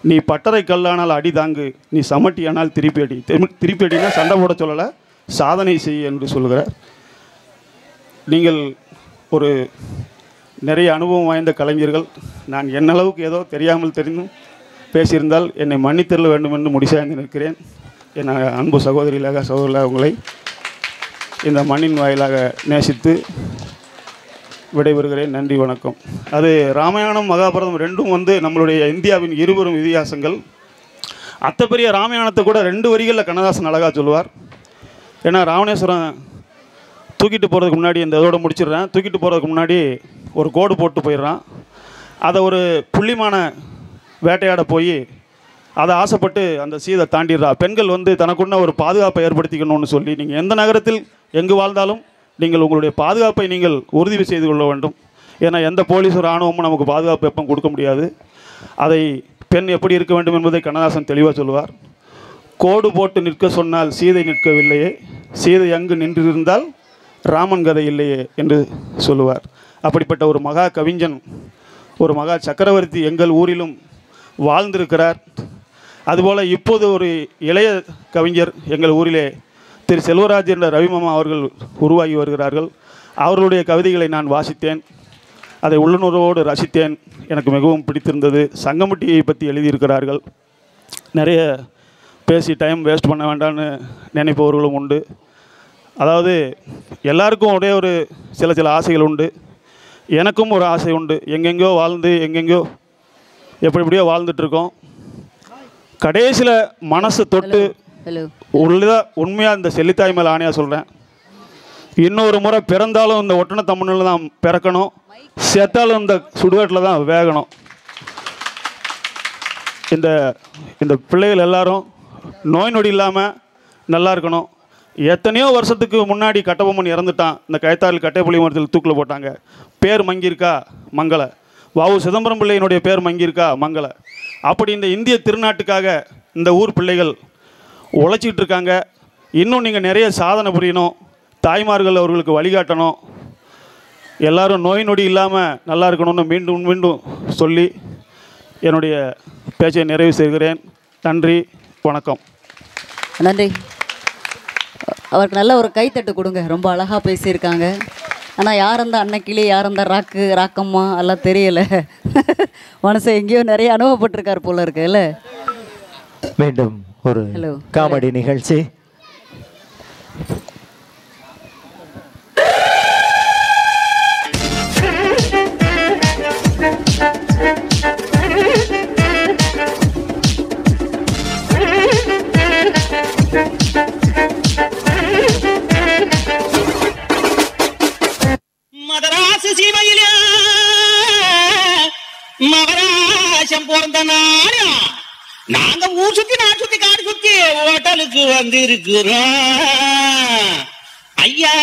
H: நீ பட்டறை கல்லானால் அடி தாங்கு, நீ சமட்டியானால் திருப்பி அடி. திருப்பி அடினா சண்டை போட சொல்லலை, சாதனை செய் என்று சொல்கிறார். நீங்கள் ஒரு நிறைய அனுபவம் வாய்ந்த கலைஞர்கள். நான் என்னளவுக்கு ஏதோ தெரியாமல் தெரிந்தும் பேசியிருந்தால் என்னை மன்னித்தள்ள வேண்டும் என்று முடிசாய்ந்து நிற்கிறேன். என் அன்பு சகோதரிகளாக சகோதரர்களாக உங்களை இந்த மண்ணின் வாயிலாக நேசித்து விடைபெறுகிறேன். நன்றி, வணக்கம். அது ராமாயணம் மகாபாரதம் ரெண்டும் நம்மளுடைய இந்தியாவின் இருபெரும் இதிகாசங்கள். அத்தை பெரிய ராமாயணத்தை கூட 2 வரிகளில் கண்ணதாசன் அழகாக சொல்லுவார். ஏன்னா ராவணேஸ்வரம் தூக்கிட்டு போகிறதுக்கு முன்னாடி, இந்த இதோடு முடிச்சிடுறேன், தூக்கிட்டு போகிறதுக்கு முன்னாடி ஒரு கோடு போட்டு போயிடுறான். அதை ஒரு புள்ளிமான வேட்டையாட போய் அதை ஆசைப்பட்டு அந்த சீதை தாண்டிடுறா. பெண்கள் தனக்குன்ன ஒரு பாதுகாப்பை ஏற்படுத்திக்கணும்னு சொல்லி, நீங்கள் எந்த நகரத்தில் எங்கு வாழ்ந்தாலும் நீங்கள் உங்களுடைய பாதுகாப்பை நீங்கள் உறுதி செய்து கொள்ள வேண்டும். ஏன்னா எந்த போலீஸ் இராணுவமும் நமக்கு பாதுகாப்பு எப்போ கொடுக்க முடியாது. அதை பெண் எப்படி இருக்க வேண்டும் என்பதை கண்ணதாசன் தெளிவாக சொல்லுவார். கோடு போட்டு நிற்க சொன்னால் சீதை நிற்கவில்லையே, சீதை அங்கு நின்றிருந்தால் ராமன் கதை இல்லையே என்று சொல்லுவார். அப்படிப்பட்ட ஒரு மகா கவிஞன், ஒரு மகா சக்கரவர்த்தி எங்கள் ஊரிலும் வாழ்ந்திருக்கிறார். அதுபோல் இப்போது ஒரு இளைய கவிஞர் எங்கள் ஊரிலே திரு செல்வராஜ் என்ற ரவிமாமா அவர்கள் உருவாகி வருகிறார்கள். அவர்களுடைய கவிதைகளை நான் வாசித்தேன், அதை உள்ளுணர்வோடு ரசித்தேன், எனக்கு மிகவும் பிடித்திருந்தது. சங்கமட்டியை பற்றி எழுதியிருக்கிறார்கள். நிறைய பேசி டைம் வேஸ்ட் பண்ண வேண்டாம்னு நினைப்பவர்களும் உண்டு. அதாவது எல்லாருக்கும் ஒரே ஒரு சில ஆசைகள் உண்டு. எனக்கும் ஒரு ஆசை உண்டு. எங்கெங்கோ வாழ்ந்து எங்கெங்கோ எப்படியோ வாழ்ந்துட்டுருக்கோம். கடைசியில் மனசு தொட்டு உண்மையாக இந்த செல்லித்தாய் மேலே ஆணையாக சொல்கிறேன், இன்னொரு முறை பிறந்தாலும் இந்த ஒட்டண தமிழில் தான் பிறக்கணும், செத்தாலும் இந்த சுடுகாட்டில் தான் வேகணும். இந்த பிள்ளைகள் எல்லாரும் நோய் நொடி இல்லாமல் நல்லா இருக்கணும். எத்தனையோ வருஷத்துக்கு முன்னாடி கட்டபொம்மன் இறந்துட்டான். இந்த கயத்தாரில் கட்டைப்புலி மரத்தில் தூக்கில் போட்டாங்க. பேர் மங்கியிருக்கா? மங்கள. வாவு சிதம்பரம் பிள்ளையினுடைய பேர் மங்கியிருக்கா? மங்கள. அப்படி இந்த இந்திய திருநாட்டுக்காக இந்த ஊர் பிள்ளைகள் உழைச்சிக்கிட்டு இருக்காங்க. இன்னும் நீங்கள் நிறைய சாதனை புரியணும். தாய்மார்கள் அவர்களுக்கு வழிகாட்டணும். எல்லோரும் நோய் நொடி இல்லாமல் நல்லா இருக்கணும்னு மீண்டும் மீண்டும் சொல்லி என்னுடைய பேச்சை நிறைவு செய்கிறேன். நன்றி, வணக்கம்.
D: நன்றி. அவருக்கு நல்ல ஒரு கைத்தட்டு கொடுங்க. ரொம்ப அழகாக பேசியிருக்காங்க. ஆனால் யார் அந்த அன்னைக்கிளி, யார் அந்த ராக்கம்மா எல்லாம் தெரியலை. மனசு எங்கேயோ நிறைய அனுபவப்பட்டிருக்கார் போல இருக்கு இல்லை?
C: மீண்டும் ஒரு காமெடி நிகழ்ச்சி.
A: மதராசு சீமையில மகராசம் பிறந்த நாளா நாங்க ஊர் சுத்தி நாடு சுத்தி காடு சுத்தி ஹோட்டலுக்கு வந்து இருக்கிறோம். ஐயா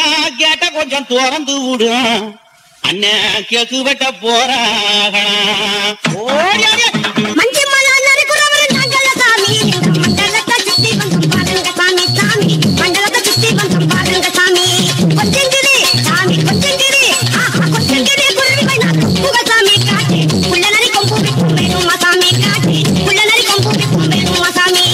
A: கேட்ட கொஞ்சம் திறந்து விடும், அண்ணன் கேக்கு வெட்ட போறாங்க.
G: சாமி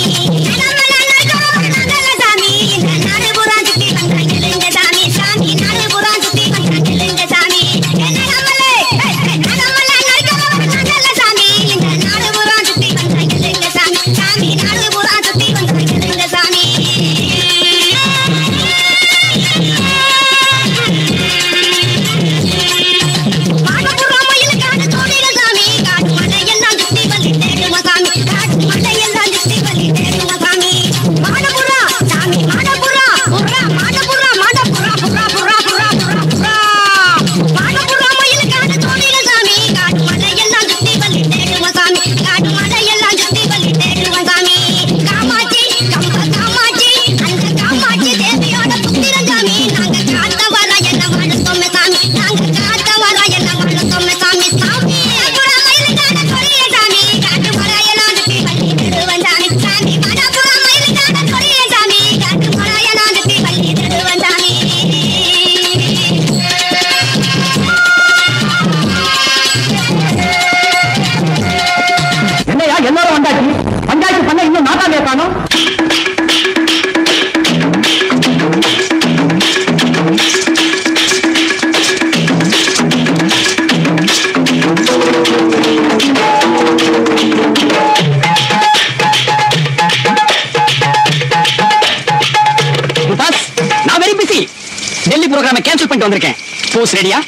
I: வந்திருக்கேன். போஸ் ரெடியா?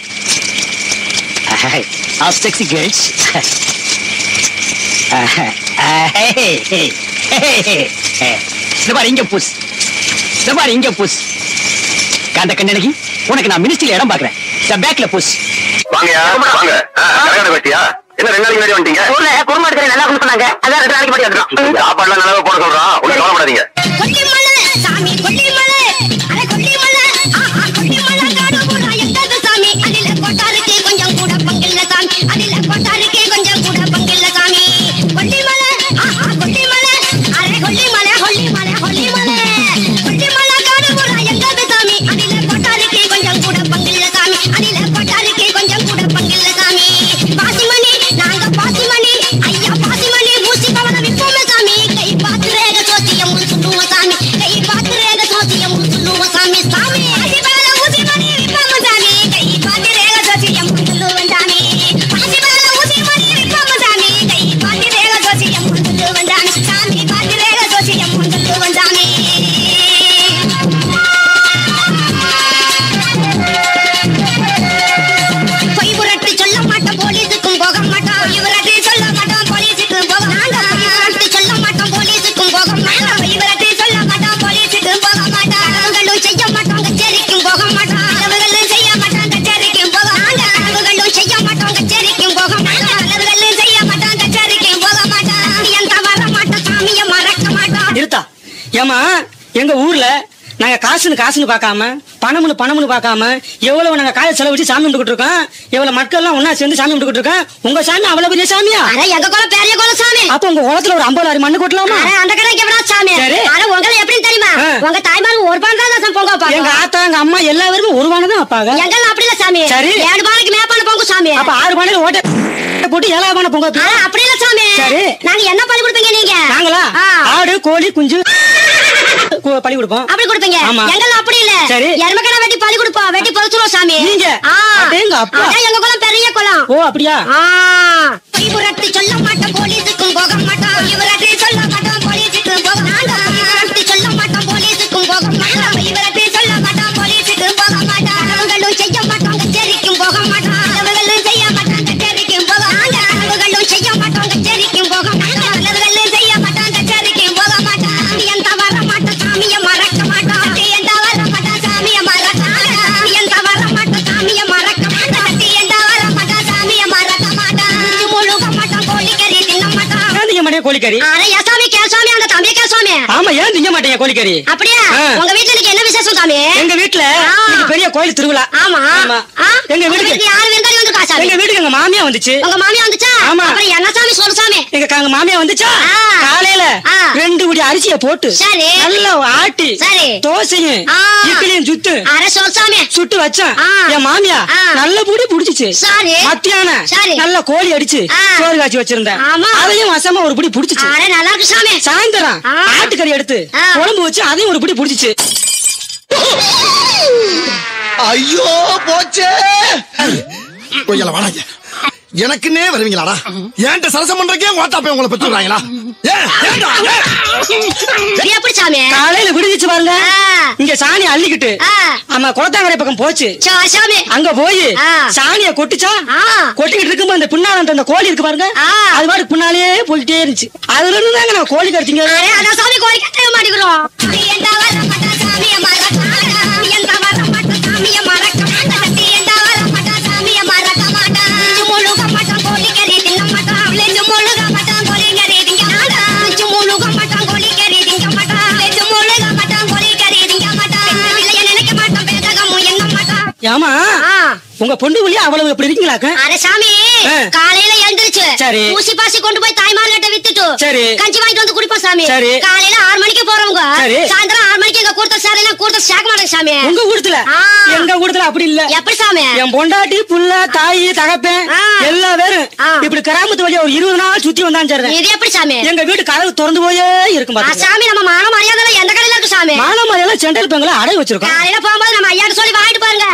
I: Sexy girls. இங்க புஸ், இங்க புஸ். காந்த கண்ணகி, உனக்கு நான் மினிஸ்ட்ரியில இடம் பாக்குறேன். பேக்ல புஸ்.
J: வாங்கயா வாங்க. கல்யாணம் வெட்டியா? என்ன 2 நாளைக்கு முன்னாடி வந்துட்டீங்க? ஊர்ல குருமா எடுத்து நல்லா சொன்னாங்க. அதான் 2 நாளைக்கு முன்னாடி வந்துட்டோம். சாப்பாடுலாம் நல்லா போட சொல்றான். ஒண்ணு கவலைப்படாதீங்க. கொல்லிமலை சாமி கொல்லிமலை, அட கொல்லிமலை ஆஹா கொல்லிமலை காடு போறா எங்கது சாமி. அதில கொட்டாருக்கு கொஞ்சம் கூட பங்கில்ல சாமி. அதில கொட்டாருக்கு கொஞ்சம் கூட பங்கில்ல சாமி. கொல்லிமலை ஆஹா கொல்லிமலை, அட கொல்லிமலை கொல்லிமலை கொல்லிமலை கொல்லிமலை காடு போறா எங்கது சாமி. அதில கொட்டாருக்கு கொஞ்சம் கூட பங்கில்ல சாமி. அதில கொட்டாருக்கு கொஞ்சம் கூட பங்கில்ல சாமி. பாசிமணி நாங்க பாசிமணி, ஐயா பாசிமணி பூசி பவன விப்போமே சாமி. கை பாத்துரேக சோசியம் சொல்லுவோம் சாமி. கை பாத்துரேக சோசியம் சொல்லுவோம் சாமி. சாமி பாசிபால ஊசி மணி விப்போம் சாமி. கை பாத்துரேக சோசியம் சொல்லுவோம் சாமி. பாசிபால ஊசி மணி விப்போம் சாமி. கை பாத்துரேக சோசியம் சொல்லுவோம் சாமி. சாமி பாத்துரேக சோசியம் சொல்லுவோம் சாமி. பொய் புரட்டி சொல்ல மாட்டோம், போலீஸுக்கும் போக மாட்டோம். பொய் புரட்டி சொல்ல மாட்டோம், போலீஸுக்கும் போக மாட்டோம். புரட்டி சொல்ல மாட்டோம், போலீஸுக்கும் போக மாட்டோம். பொய் புரட்டி சொல்ல மாட்டோம், போலீஸுக்கும் போக மாட்டோம். கனவுகளும் செய்ய மாட்டோம், கச்சேரிக்கும் போக மாட்டோம். கனவுகளும் செய்ய மாட்டோம், கச்சேரிக்கும் போக மாட்டோம். கனவுகளும் செய்ய மாட்டோம், கச்சேரிக்கும் போக மாட்டோம். கனவுகளும் செய்ய மாட்டோம், கச்சேரிக்கும் போக மாட்டோம். எந்த வர மாட்டோம், சாமியை மறக்க மாட்டோம்.
K: இருத்தா ஏமா, எங்க ஊர்ல நாங்க காசுன்னு பார்க்காம, பணம்னு பார்க்காம எவ்வளவு நாங்க காலை செலவிட்டு சாமி கும்பிட்டு இருக்கோம். எவ்வளவு மக்கள் எல்லாம் ஒன்னா சேர்ந்து சாமி கும்பிட்டு இருக்கோம். உங்க சாமி அவ்வளவு பெரிய சாமியா?
G: எங்க குளம் பெரிய குளம் சாமி.
K: அப்ப உங்க குளத்துல ஒரு 50 லாரி மண்ணு கொட்டலாமா?
G: அந்த கடைக்கு எவ்வளவு சாமி? ஆனா உங்களுக்கு எப்படி தெரியுமா? உங்க தாய்மார் ஒரு பானை தான் பொங்க வைப்பாங்க.
K: எங்க ஆத்தா எங்க அம்மா எல்லாரும் ஒரு பானை தான் வைப்பாங்க.
G: எங்க அப்படி இல்ல சாமி. 7 பானைக்கு மேப்பான பொங்க சாமி.
K: அப்ப 6 பானையில ஓட்ட போட்டு 7 பானை பொங்க வைப்பாங்க.
G: அப்படி இல்ல சாமி.
K: சரி,
G: நாங்க என்ன பலி கொடுப்பீங்க நீங்க?
K: நாங்களா ஆடு கோழி குஞ்சு பலி கொடுப்போம்.
G: அப்படி கொடுப்பீங்க. எங்க அப்படி இல்ல.
K: சரி,
G: எருமக்கடை வெட்டி பலி கொடுப்போம். வெட்டி பொறுத்துறோம் சாமி.
K: நீங்க எங்க அப்பா
G: எங்க குளம் பெரிய குளம்.
K: ஓ அப்படியா?
G: பொய் புரட்டி சொல்ல மாட்டோம், போலீஸுக்கும் போக மாட்டோம். பொய் புரட்டி சொல்ல மாட்டோம், போலீஸுக்கும் போக மாட்டோம். பொய் புரட்டி சொல்ல மாட்டோம், போலீஸுக்கும் போக மாட்டோம். பொய் புரட்டி சொல்ல மாட்டோம், போலீஸுக்கும் போக மாட்டோம். கனவுகளும் செய்ய மாட்டோம், கச்சேரிக்கும் போக மாட்டோம். கனவுகளும் செய்ய மாட்டோம், கச்சேரிக்கும் போக மாட்டோம். கனவுகளும் செய்ய மாட்டோம், கச்சேரிக்கும் போக மாட்டோம். கனவுகளும் செய்ய மாட்டோம், கச்சேரிக்கும் போக மாட்டோம். எந்த வர மாட்டோம், சாமியை மறக்க மாட்டோம். எந்த வர மாட்டோம், சாமியை மறக்க மாட்டோம். எந்த வர மாட்டோம், சாமியை மறக்க மாட்டோம். எந்த வர மாட்டோம், சாமியை மறக்க மாட்டோம். முழுக மாட்டோம், கோழிக்கறி தின்ன மாட்டோம்.
K: ஏன் திங்க மாட்டேன் கோழிக்கறி?
G: சாமி கே சாமி, அந்த தம்பி கே சாமி.
K: ஆமா, ஏன் திங்க மாட்டேன் கோழிக்கறி?
G: அப்படியா? உங்க வீட்டுல இன்னைக்கு என்ன விசேஷம் சாமி?
K: எங்க வீட்டுல இன்னைக்கு பெரிய கோயில் திருவிழா.
G: ஆமா.
K: எங்க வீட்டுக்கு
G: யாரு விருந்தாளி வந்திருக்கா சாமி?
K: எங்க வீட்டுக்கு எங்க மாமியா வந்துச்சு.
G: உங்க மாமியா வந்துச்சா?
K: ஆமா.
G: அப்புறம் என்ன சாமி சொல்லு சாமி?
K: எங்க மாமியா வந்துச்சா? காலையில 2 குடி அரிசியை போட்டு
G: சரி
K: நல்லா ஆட்டி
G: சரி
K: தோசையும் இட்லியும் சுட்டு
G: அரை சொல் சாமி
K: சுட்டு வச்சேன். என் மாமியா நல்ல புடி புடிச்சிச்சு.
G: சரி
K: மத்தியானம்
G: சரி
K: நல்ல கோழி அடிச்சு சோறு காய்ச்சி வச்சிருந்தேன். அதையும் வசமா ஒரு புடி புடிச்சிச்சு.
G: நல்லா இருக்கு சாமி.
K: சாயந்தரம் ஆட்டுக்கறி எடுத்து குழம்பு வச்சு அதையும் ஒரு புடி புடிச்சிச்சு.
L: ஐயோ போச்சே. கொய்யால வாடாங்க. எனக்குன்னே வருவீங்களாடா? ஏன்ட்ட சரசம் பண்றக்கே ஓட்டாப்பே உங்களை பெற்றுறாங்களா?
G: எப்படி சாமி?
K: காலையில விடுதிச்சு பாருங்க, இங்க சாணி அள்ளிக்கிட்டு ஆமா குளத்தாங்கரை பக்கம் போச்சு. அங்க போய் சாணிய கொட்டுச்சா, கொட்டிக்கிட்டு இருக்கும்போது அந்த பின்னால அந்த கோழி இருக்கு பாருங்க, அது மாதிரி பின்னாலே போயிட்டே இருந்துச்சு. அதுல இருந்து தாங்க நான் கோழி கடிச்சிங்க.
G: சாமி கோழி கட்ட மாட்டேங்கிறோம்.
K: ஏமா உங்க பொண்ணு வழியா அவ்வளவு எப்படி இருக்கீங்களாக்க?
G: அரே சாமி, காலையில எழுந்திருச்சு
K: சரி
G: ஊசி பாசி கொண்டு போய் தாய்மார்கிட்ட வித்துட்டு
K: சரி
G: கஞ்சி வாங்கிட்டு வந்து குடிப்போம் சாமி.
K: சரி
G: காலையில 6 மணிக்கு போறவங்க சாயந்தரம் 6 மணிக்கு எங்க கூட்டத்தில் சேரலாம், கூட்டத்தில் சேர்க்க மாட்டேங்க சாமி.
K: உங்க கூட்டத்துல? எங்க கூட்டத்துல அப்படி இல்ல.
G: எப்படி சாமி?
K: என் பொண்டாட்டி புள்ள தாய் தகப்பேன் எல்லா பேரும் இப்படி கிராமத்து வழியா ஒரு 20 நாள் சுத்தி வந்தான்னு. இது எப்படி சாமி? எங்க வீட்டு கதவு திறந்து போயே இருக்கும்
G: சாமி. நம்ம மான மரியாதை எந்த கடையில இருக்கு சாமி?
K: மான மரியாதை சென்ட்ரல் பேங்க்ல அடை வச்சிருக்கோம்.
G: காலையில போகும்போது நம்ம ஐயாட்ட சொல்லி வாங்கிட்டு பாருங்க.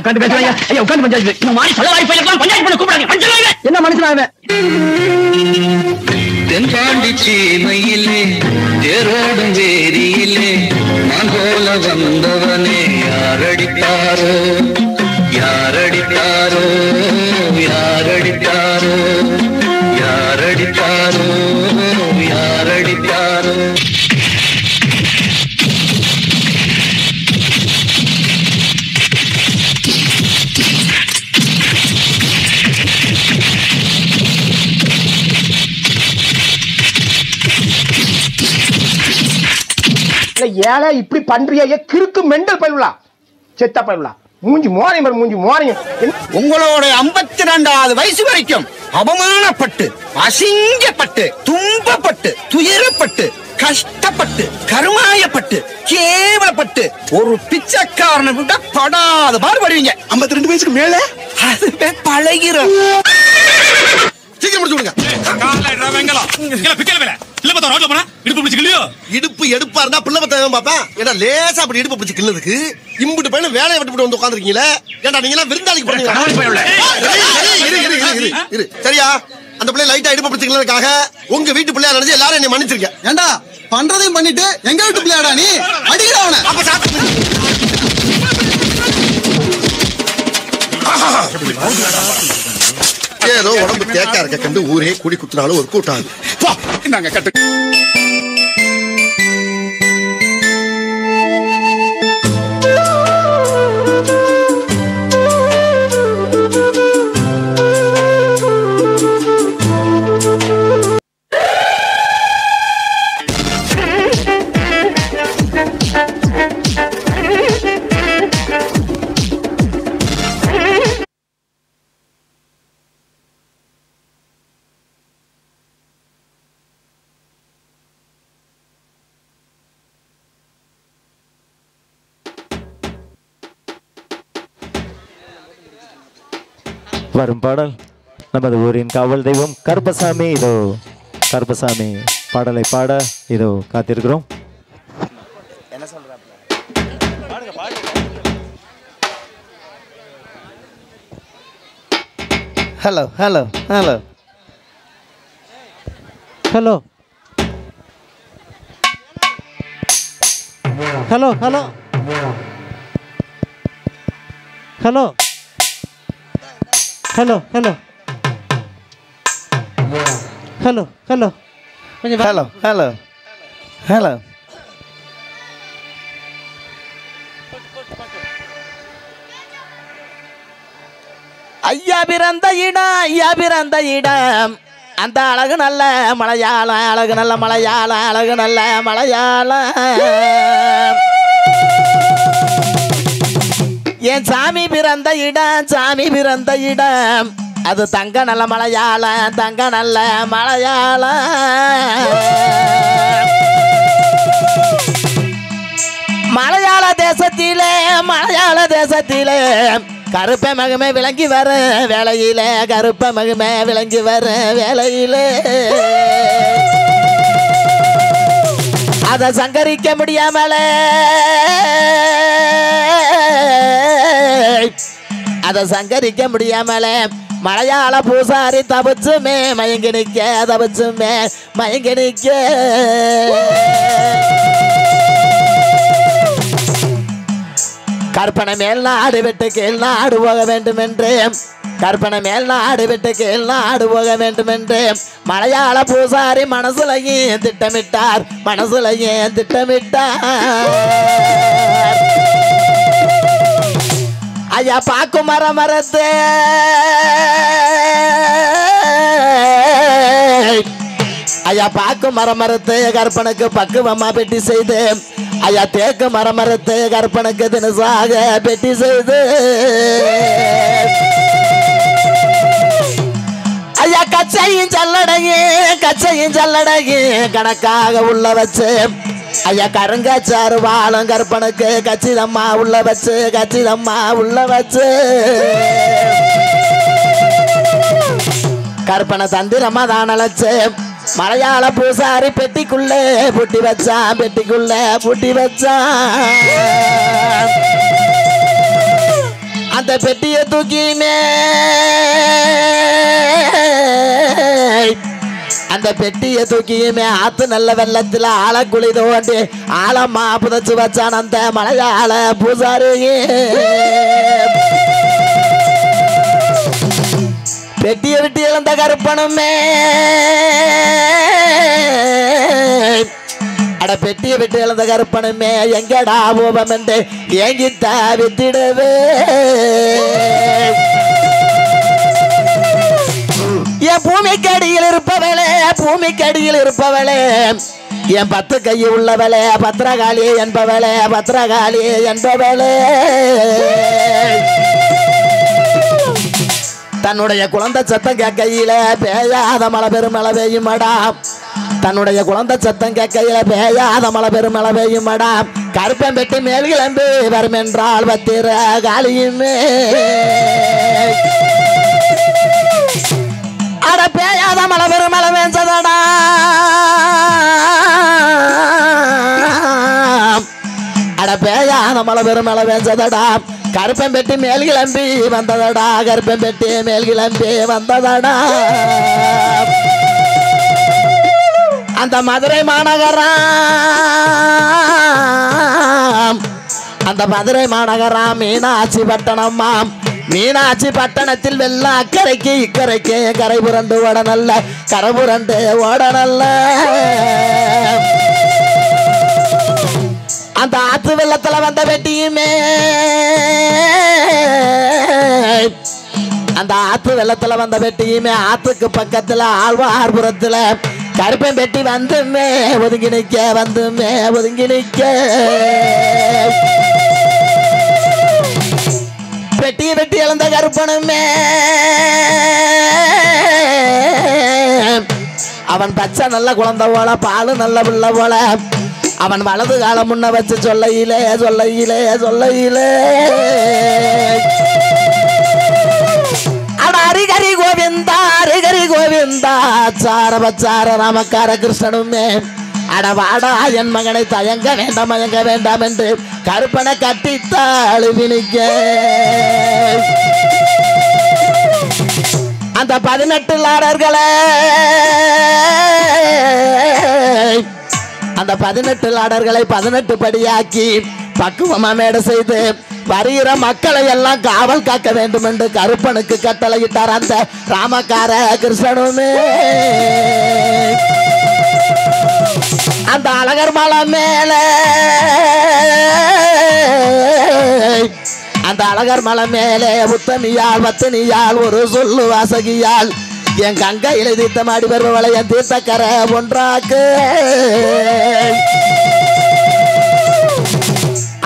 I: உட்கார்ந்து பேசுவாங்க. ஐயா உட்கார்ந்து பஞ்சாயத்து. இந்த மாதிரி சொல்லவாய் பையன் பஞ்சாயத்து பண்ண கூப்பிடுறாங்க. பஞ்சாயத்து என்ன மனுஷனாவே?
M: தென்பாண்டி சீமையிலே தேரோடும் வேதியிலே நான் போல வந்தவனே யாரடித்தாரோ யாரடித்தாரோ யாரடித்தாரோ யாரடித்தாரோ யாரடித்தாரோ.
L: ஏழை இப்படி பண்றிய கிறுக்கு மெண்டல் பயிலா செத்த பயிலா மூஞ்சி மோரையும் மூஞ்சி மோரையும். உங்களோட 52வது வயசு வரைக்கும் அவமானப்பட்டு அசிங்கப்பட்டு துன்பப்பட்டு துயரப்பட்டு கஷ்டப்பட்டு கருமாயப்பட்டு கேவலப்பட்டு ஒரு பிச்சைக்காரனை விட படாத பாடுபடுவீங்க. 52 வயசுக்கு மேல அதுவே பழகிறோம். சீக்கிரம் முடிச்சு விடுங்க. இடுப்பு எடுப்பா இருந்தா பிள்ளை பத்தம் பாப்பேன். ஏன்னா லேசா அப்படி இடுப்பு பிடிச்சி கிள்ளதுக்கு இம்புட்டு பையன் வேலையை விட்டு வந்து உட்காந்துருக்கீங்களே. ஏன்டா நீங்க விருந்தாளிக்கு போறீங்க? சரியா? அந்த பிள்ளை லைட்டா இடுப்பு பிடிச்சி கிள்ளதுக்காக உங்க வீட்டு பிள்ளையா நினைச்சு எல்லாரும் என்னை மன்னிச்சிருக்கேன். ஏண்டா பண்றதையும் பண்ணிட்டு எங்க வீட்டு பிள்ளையாடா நீ அடிக்கிறவன ஏதோ உடம்பு தேக்கா இருக்க கண்டு ஊரே கூடி குத்துனாலும் ஒரு கூட்டாது. நாங்க கட்டு
C: வரும் பாடல் நமது ஊரின் காவல் தெய்வம் கருப்பசாமி. இதோ கருப்பசாமி பாடலை பாட இதோ காத்திருக்கிறோம்.
B: என்ன சொல்றாப்ல?
C: Hello hello hello hello hello hello hello hello hello hello hello கொஞ்சம் ஹலோ ஹலோ ஹலோ
N: ஐயா பிறந்த இடம் அந்த அழகு நல்ல மலையாளம் அழகு நல்ல மலையாளம் அழகு நல்ல மலையாளம். என் சாமி பிறந்த இடம் அது தங்க நல்ல மலையாளம் தங்க நல்ல மலையாளம். மலையாள தேசத்திலே கருப்ப மகமே விளங்கி வர வேளையில கருப்ப மகமே விளங்கி வர வேளையில அதை சங்கரிக்க முடியாமல மலையாள பூசாரி தபச்சுமே மயங்கி நிக்க கற்பனை மேல் நாடு விட்டு கீழ் நாடு போக வேண்டும் என்று மலையாள பூசாரி மனசுலையும் திட்டமிட்டார் ஐயா பாக்கு மரத்து கற்பனுக்கு பக்குவமா பெட்டி செய்து ஐயா தேக்கு மரத்து கற்பனுக்கு தினசாக பெட்டி செய்து ஐயா கச்சையும் சல்லடையும் கணக்காக உள்ள வச்சு ஐயா கருங்காச்சாறு வாழும் கற்பனுக்கு கச்சிதம்மா உள்ள வச்சு கற்பனை தந்திரமா தான் அழைச்சு மலையாள பூசாரி பெட்டிக்குள்ளே பூட்டி வச்சான் அந்த அந்த பெட்டியை தூக்கியுமே அந்த பெட்டியை தூக்கியுமே ஆத்து நல்ல வெள்ளத்துல ஆழக்குழி தோண்டி ஆழமா புதைச்சு வச்சான் அந்த மலையாள பூசாரியே. பெட்டியை விட்டு இழந்த கருப்பனுமே அட பெட்டியை விட்டு இழந்த கருப்பனுமே எங்கடா கோபம் என்று ஏங்கித்த வித்திடவே. என் பூமிக்கடியில் இருப்பவளே பூமிக்கடியில் இருப்பவளே என் 10 கை உள்ளவளே பத்திரகாளி என்பவளே பத்திரகாளி என்பவளே. தன்னுடைய குழந்தை சத்தம் கேட்கையில பேயாத மழை பெருமழை பெய்யும் மடாம். தன்னுடைய குழந்தை சத்தம் கேட்கையில பேயாத மழை பெருமழை பெய்யும் மடாம். கருப்பம் பெட்டி மேல் கிளம்பி வரும் என்றால் பத்திர காளியுமே. அட பேயாத மழை பெருமழை பெஞ்சதடா அட பேயாத மழை பெருமழை பெஞ்சதடா. கருப்பம் பெட்டி மேல் கிளம்பி வந்ததடா கருப்பம் பெட்டி மேல் கிளம்பி வந்ததடா. அந்த மதுரை மாநகரம் அந்த மதுரை மாநகரம் மீனாட்சி பட்டணம்மாம். மீனாட்சி பட்டணத்தில் வெள்ள அக்கறைக்கு இக்கரைக்கு கரை புரண்டு ஓடனல்ல கரை புரண்டு ஓடனல்ல. அந்த ஆத்து வெள்ளத்துல வந்த பெட்டியுமே அந்த ஆத்து வெள்ளத்துல வந்த பெட்டியுமே ஆத்துக்கு பக்கத்துல ஆழ்வார்புரத்துல கருப்பம் பெட்டி வந்துமே ஒதுங்கி நிக்க வந்துமே ஒதுங்கி நிக்க. பெட்டியை வெட்டி இழந்த கருப்பனுமே அவன் பச்சை நல்ல குழந்தை போல பாலு நல்ல பிள்ளை போல அவன் வலது காலம் முன்ன வச்சு சொல்லையிலே சொல்லையிலே சொல்லையிலே அவன் ஹரிகரி கோவிந்தா ஹரிகரி கோவிந்தா சார பச்சார ராமக்கார கிருஷ்ணனுமே. அடவாடா என் மகனை தயங்க வேண்டாம் மயங்க வேண்டாம் என்று கருப்பனை கட்டி தழுவி நிற்க. அந்த 18 லாடர்களே அந்த 18 லாடர்களை 18 படியாக்கி பக்குவமா மேடை செய்து வருகிற மக்களை எல்லாம் காவல் காக்க வேண்டும் என்று கருப்பனுக்கு கட்டளையிட்டார் அந்த ராமக்கார கிருஷ்ணனுமே. அந்த அழகர் மலை மேல அந்த அழகர் மலை மேலே உத்தமியால் வத்தனியால் ஒரு சொல்லு வாசகியால் என் கங்கையில தீர்த்தமாடி வருபவளை என் தீர்த்தக்கரை ஒன்றாக்கு.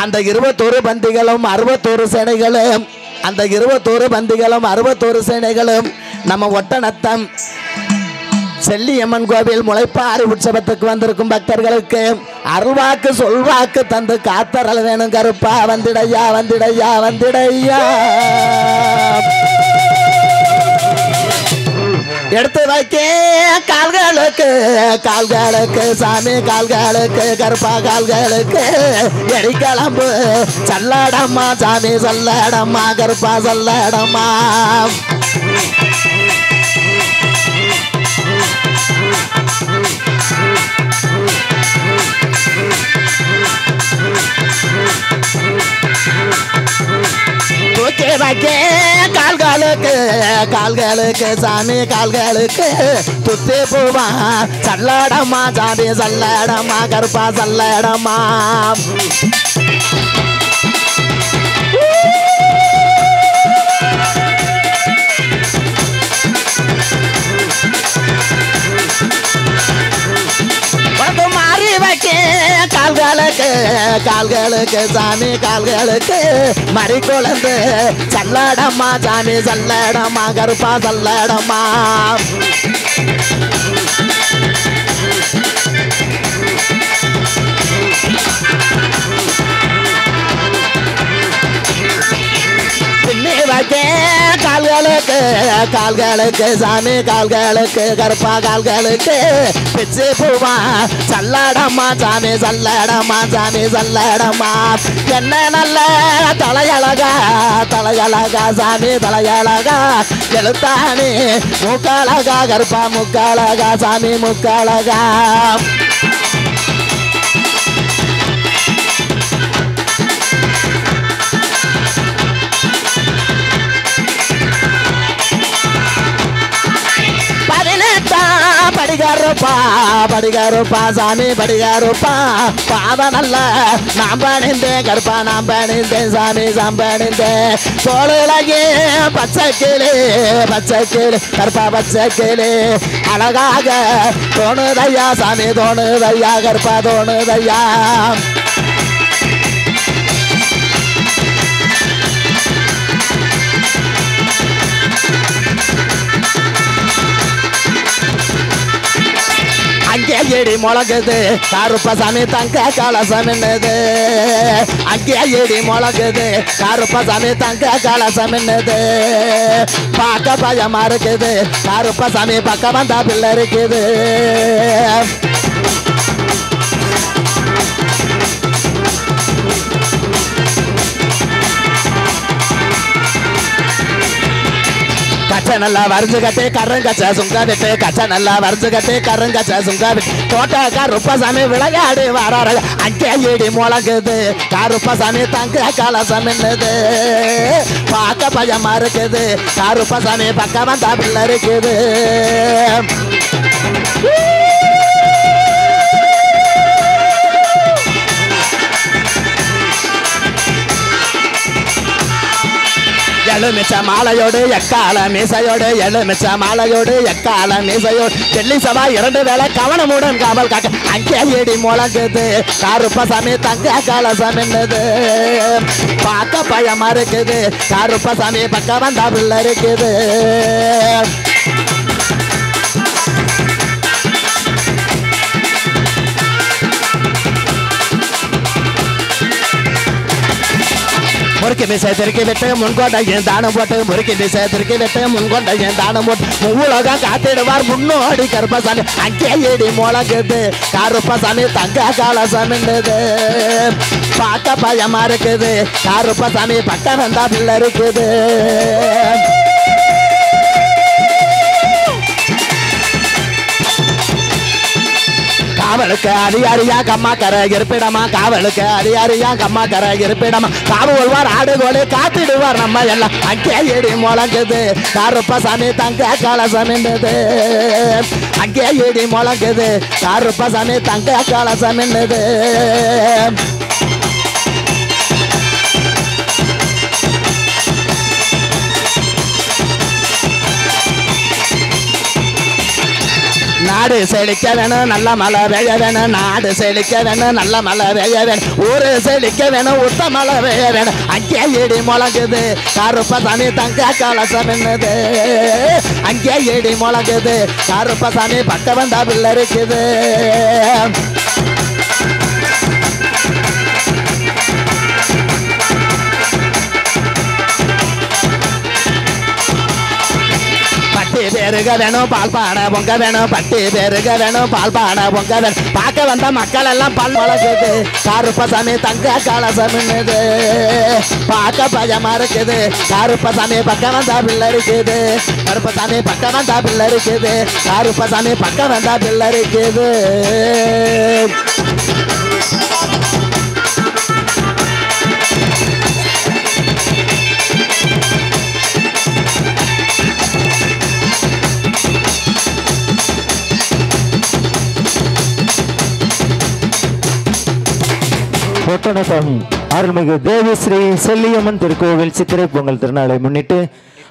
N: அந்த 21 பந்திகளும் 61 சேனைகளும் அந்த 21 பந்திகளும் 61 சேனைகளும் நம்ம ஒட்டநத்தம் செல்லியம்மன் கோவில் முளைப்பாரி உற்சவத்துக்கு வந்திருக்கும் பக்தர்களுக்கு அருள்வாக்கு சொல்வாக்கு தந்து காத்தரல் வேணும் கருப்பா. வந்திடையா வந்திடையா வந்திடையா. எடுத்து வைக்க கால்களுக்கு கால்களுக்கு சாமி கால்களுக்கு கருப்பா கால்களுக்கு எரி கிளம்பு சல்லடம்மா சாமி சல்லடம்மா கருப்பா சல்லடம்மா. கால்களுக்கு கால்களுக்கு சாமி கால்களுக்கு துத்தி பூவா சல்லடம்மா சாமி சல்லடம்மா கருப்பா சல்லடம்மா. மாறி வைக்க கால்களுக்கு கால்களுக்கு சாமி கால்களுக்கு மறி குழந்து சல்லடம்மா சாமி சல்லடம்மா கருப்பா சல்லடம்மா. பின்னி வைக்க கால்கள் கால்களுக்கு கால்களுக்கு சாமி கால்களுக்கு கருப்பா கால்களுக்கு பிச்சு பூவா சல்லடம்மா சாமி சல்லடம்மா சாமி சல்லடம்மா என்ன நல்ல தலையழகா தலையழகா சாமி தலையழகா எழுத்தானி முக்காலகா கருப்பா முக்காலகா சாமி முக்காலகா படிகாருப்பா படிகாருப்பா சாமி படிகாருப்பா பாத நல்ல நாம் பணிந்தேன் கருப்பா நாம் பணிந்தேன் சாமி சம்பணிந்தேன் தோளுலகே பச்சை கிளி கருப்பா பச்சை கிளி அழகாக தோணுதையா சாமி தோணுதையா கருப்பா தோணுதையா அங்கே எடி முழகுது கருப்ப சாமி தங்க கலசம் என்னது அங்கே எடி முழகுது கருப்ப சாமி தங்க கலசம் என்னது பார்க்க பயமா இருக்குது கருப்ப சாமி பக்கம் வந்தா பிள்ளை இருக்குது கச்ச நல்லா வரைஞ்சு கட்டி கருங்கச்ச சுங்க விட்டு கச்ச நல்லா வரைஞ்சு கட்டி கருங்கச்ச சுங்க விட்டு தோட்ட கருப்பசாமி விளையாடி வராரு அங்கே இடி முழங்குது கருப்பசாமி தங்க கலசம் என்னது பார்க்க பயமா இருக்குது கருப்பசாமி பக்கம் வந்தா பிள்ளை இருக்குது எலுமிச்ச மாலையோடு எக்கால மீசையோடு எலுமிச்ச மாலையோடு எக்கால மீசையோடு டெல்லி சபா 2 வேளை கவனமுடன் காவல் காக்க அங்கே இடி முழங்குது கருப்பசாமி தங்க கலசம் என்னது பார்க்க பயமா இருக்குது கருப்பசாமி பக்கம் வந்தா பிள்ளை இருக்குது முறுக்கி மீசை திருக்கி விட்டு முன்கொண்டையும் தானம் போட்டு முறுக்கி மீசை திருக்கி விட்டு முன்கொண்டையும் தானம் போட்டு உலகம் காத்திடுவார் முன்னோடி கருப்பசாமி அங்கே இடி முழங்குது கருப்பசாமி தங்க கலசம் என்னது பார்க்க பயமா இருக்குது கருப்பசாமி பக்கம் வந்தா பிள்ளை இருக்குது காவலுக்கு அதிகாரியா கம்மாக்கரை இருப்பிடமா காவலுக்கு அதிகாரியா கம்மாக்கரை இருப்பிடமா காவு கொள்வார் ஆடுகோடு காத்திடுவார் நம்ம எல்லாம் அங்கே இடி முழங்குது கருப்பசாமி தங்க கலசம் என்னது அங்கே இடி முழங்குது கருப்பசாமி தங்க கலசம் என்னது நாடு செழிக்க வேணும் நல்ல மழை பெய்ய வேணும் நாடு செழிக்க வேணும் நல்ல மழை பெய்ய வேணும் ஊரு செழிக்க வேணும் உத்த மழை பெய்ய வேணும் அங்கே இடி முழங்குது கருப்பசாமி தங்க கலசம் என்னது அங்கே இடி முழங்குது கருப்பசாமி பக்கம் வந்தா பிள்ளை இருக்குது பெருக வேணும் பால் பானை பொங்க வேணும் பட்டி பெருக வேணும் பால் பானை பொங்க வேணும் பார்க்க வந்த மக்கள் எல்லாம் பல் வளர்க்குது கருப்பசாமி தங்க கலசம் என்னது பார்க்க பயமா இருக்குது கருப்பசாமி பக்கம் வந்தா பிள்ளை இருக்குது கருப்பசாமி பக்கம் வந்தா பிள்ளை இருக்குது கருப்பசாமி பக்கம் வந்தா பிள்ளை இருக்குது
C: ஒட்டனசாமி அருள்மிகு தேவி ஸ்ரீ செல்லியம்மன் திருக்கோவில் சித்திரை பொங்கல் திருநாளை முன்னிட்டு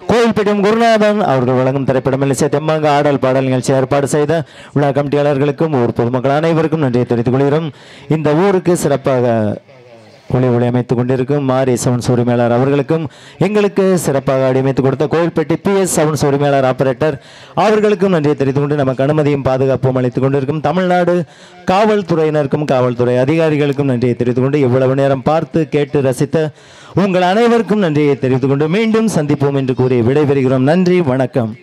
C: கோயில்பட்டினம் குருநாதன் அவர்கள் வழங்கும் திரைப்படம் இசை தெம்மாங்க ஆடல் பாடல் நிகழ்ச்சி ஏற்பாடு செய்த விழா கமிட்டியாளர்களுக்கும் ஊர் பொதுமக்கள் அனைவருக்கும் நன்றியை தெரிவித்துக் கொள்கிறோம். இந்த ஊருக்கு சிறப்பாக ஒளி அமைத்துக் கொண்டிருக்கும் மாரி சவுண்ட்ஸ் உரிமையாளர் அவர்களுக்கும் எங்களுக்கு சிறப்பாக அடிமைத்துக் கொடுத்த கோயில்பட்டி PS சவுண்ட்ஸ் உரிமையாளர் ஆபரேட்டர் அவர்களுக்கும் நன்றியை தெரிவித்துக் கொண்டு நமக்கு அனுமதியும் பாதுகாப்பும் அளித்துக் கொண்டிருக்கும் தமிழ்நாடு காவல்துறையினருக்கும் காவல்துறை அதிகாரிகளுக்கும் நன்றியை தெரிவித்துக் கொண்டு இவ்வளவு நேரம் பார்த்து கேட்டு ரசித்த
O: உங்கள் அனைவருக்கும் நன்றியை தெரிவித்துக் கொண்டு மீண்டும் சந்திப்போம் என்று கூறி விடைபெறுகிறோம். நன்றி, வணக்கம்.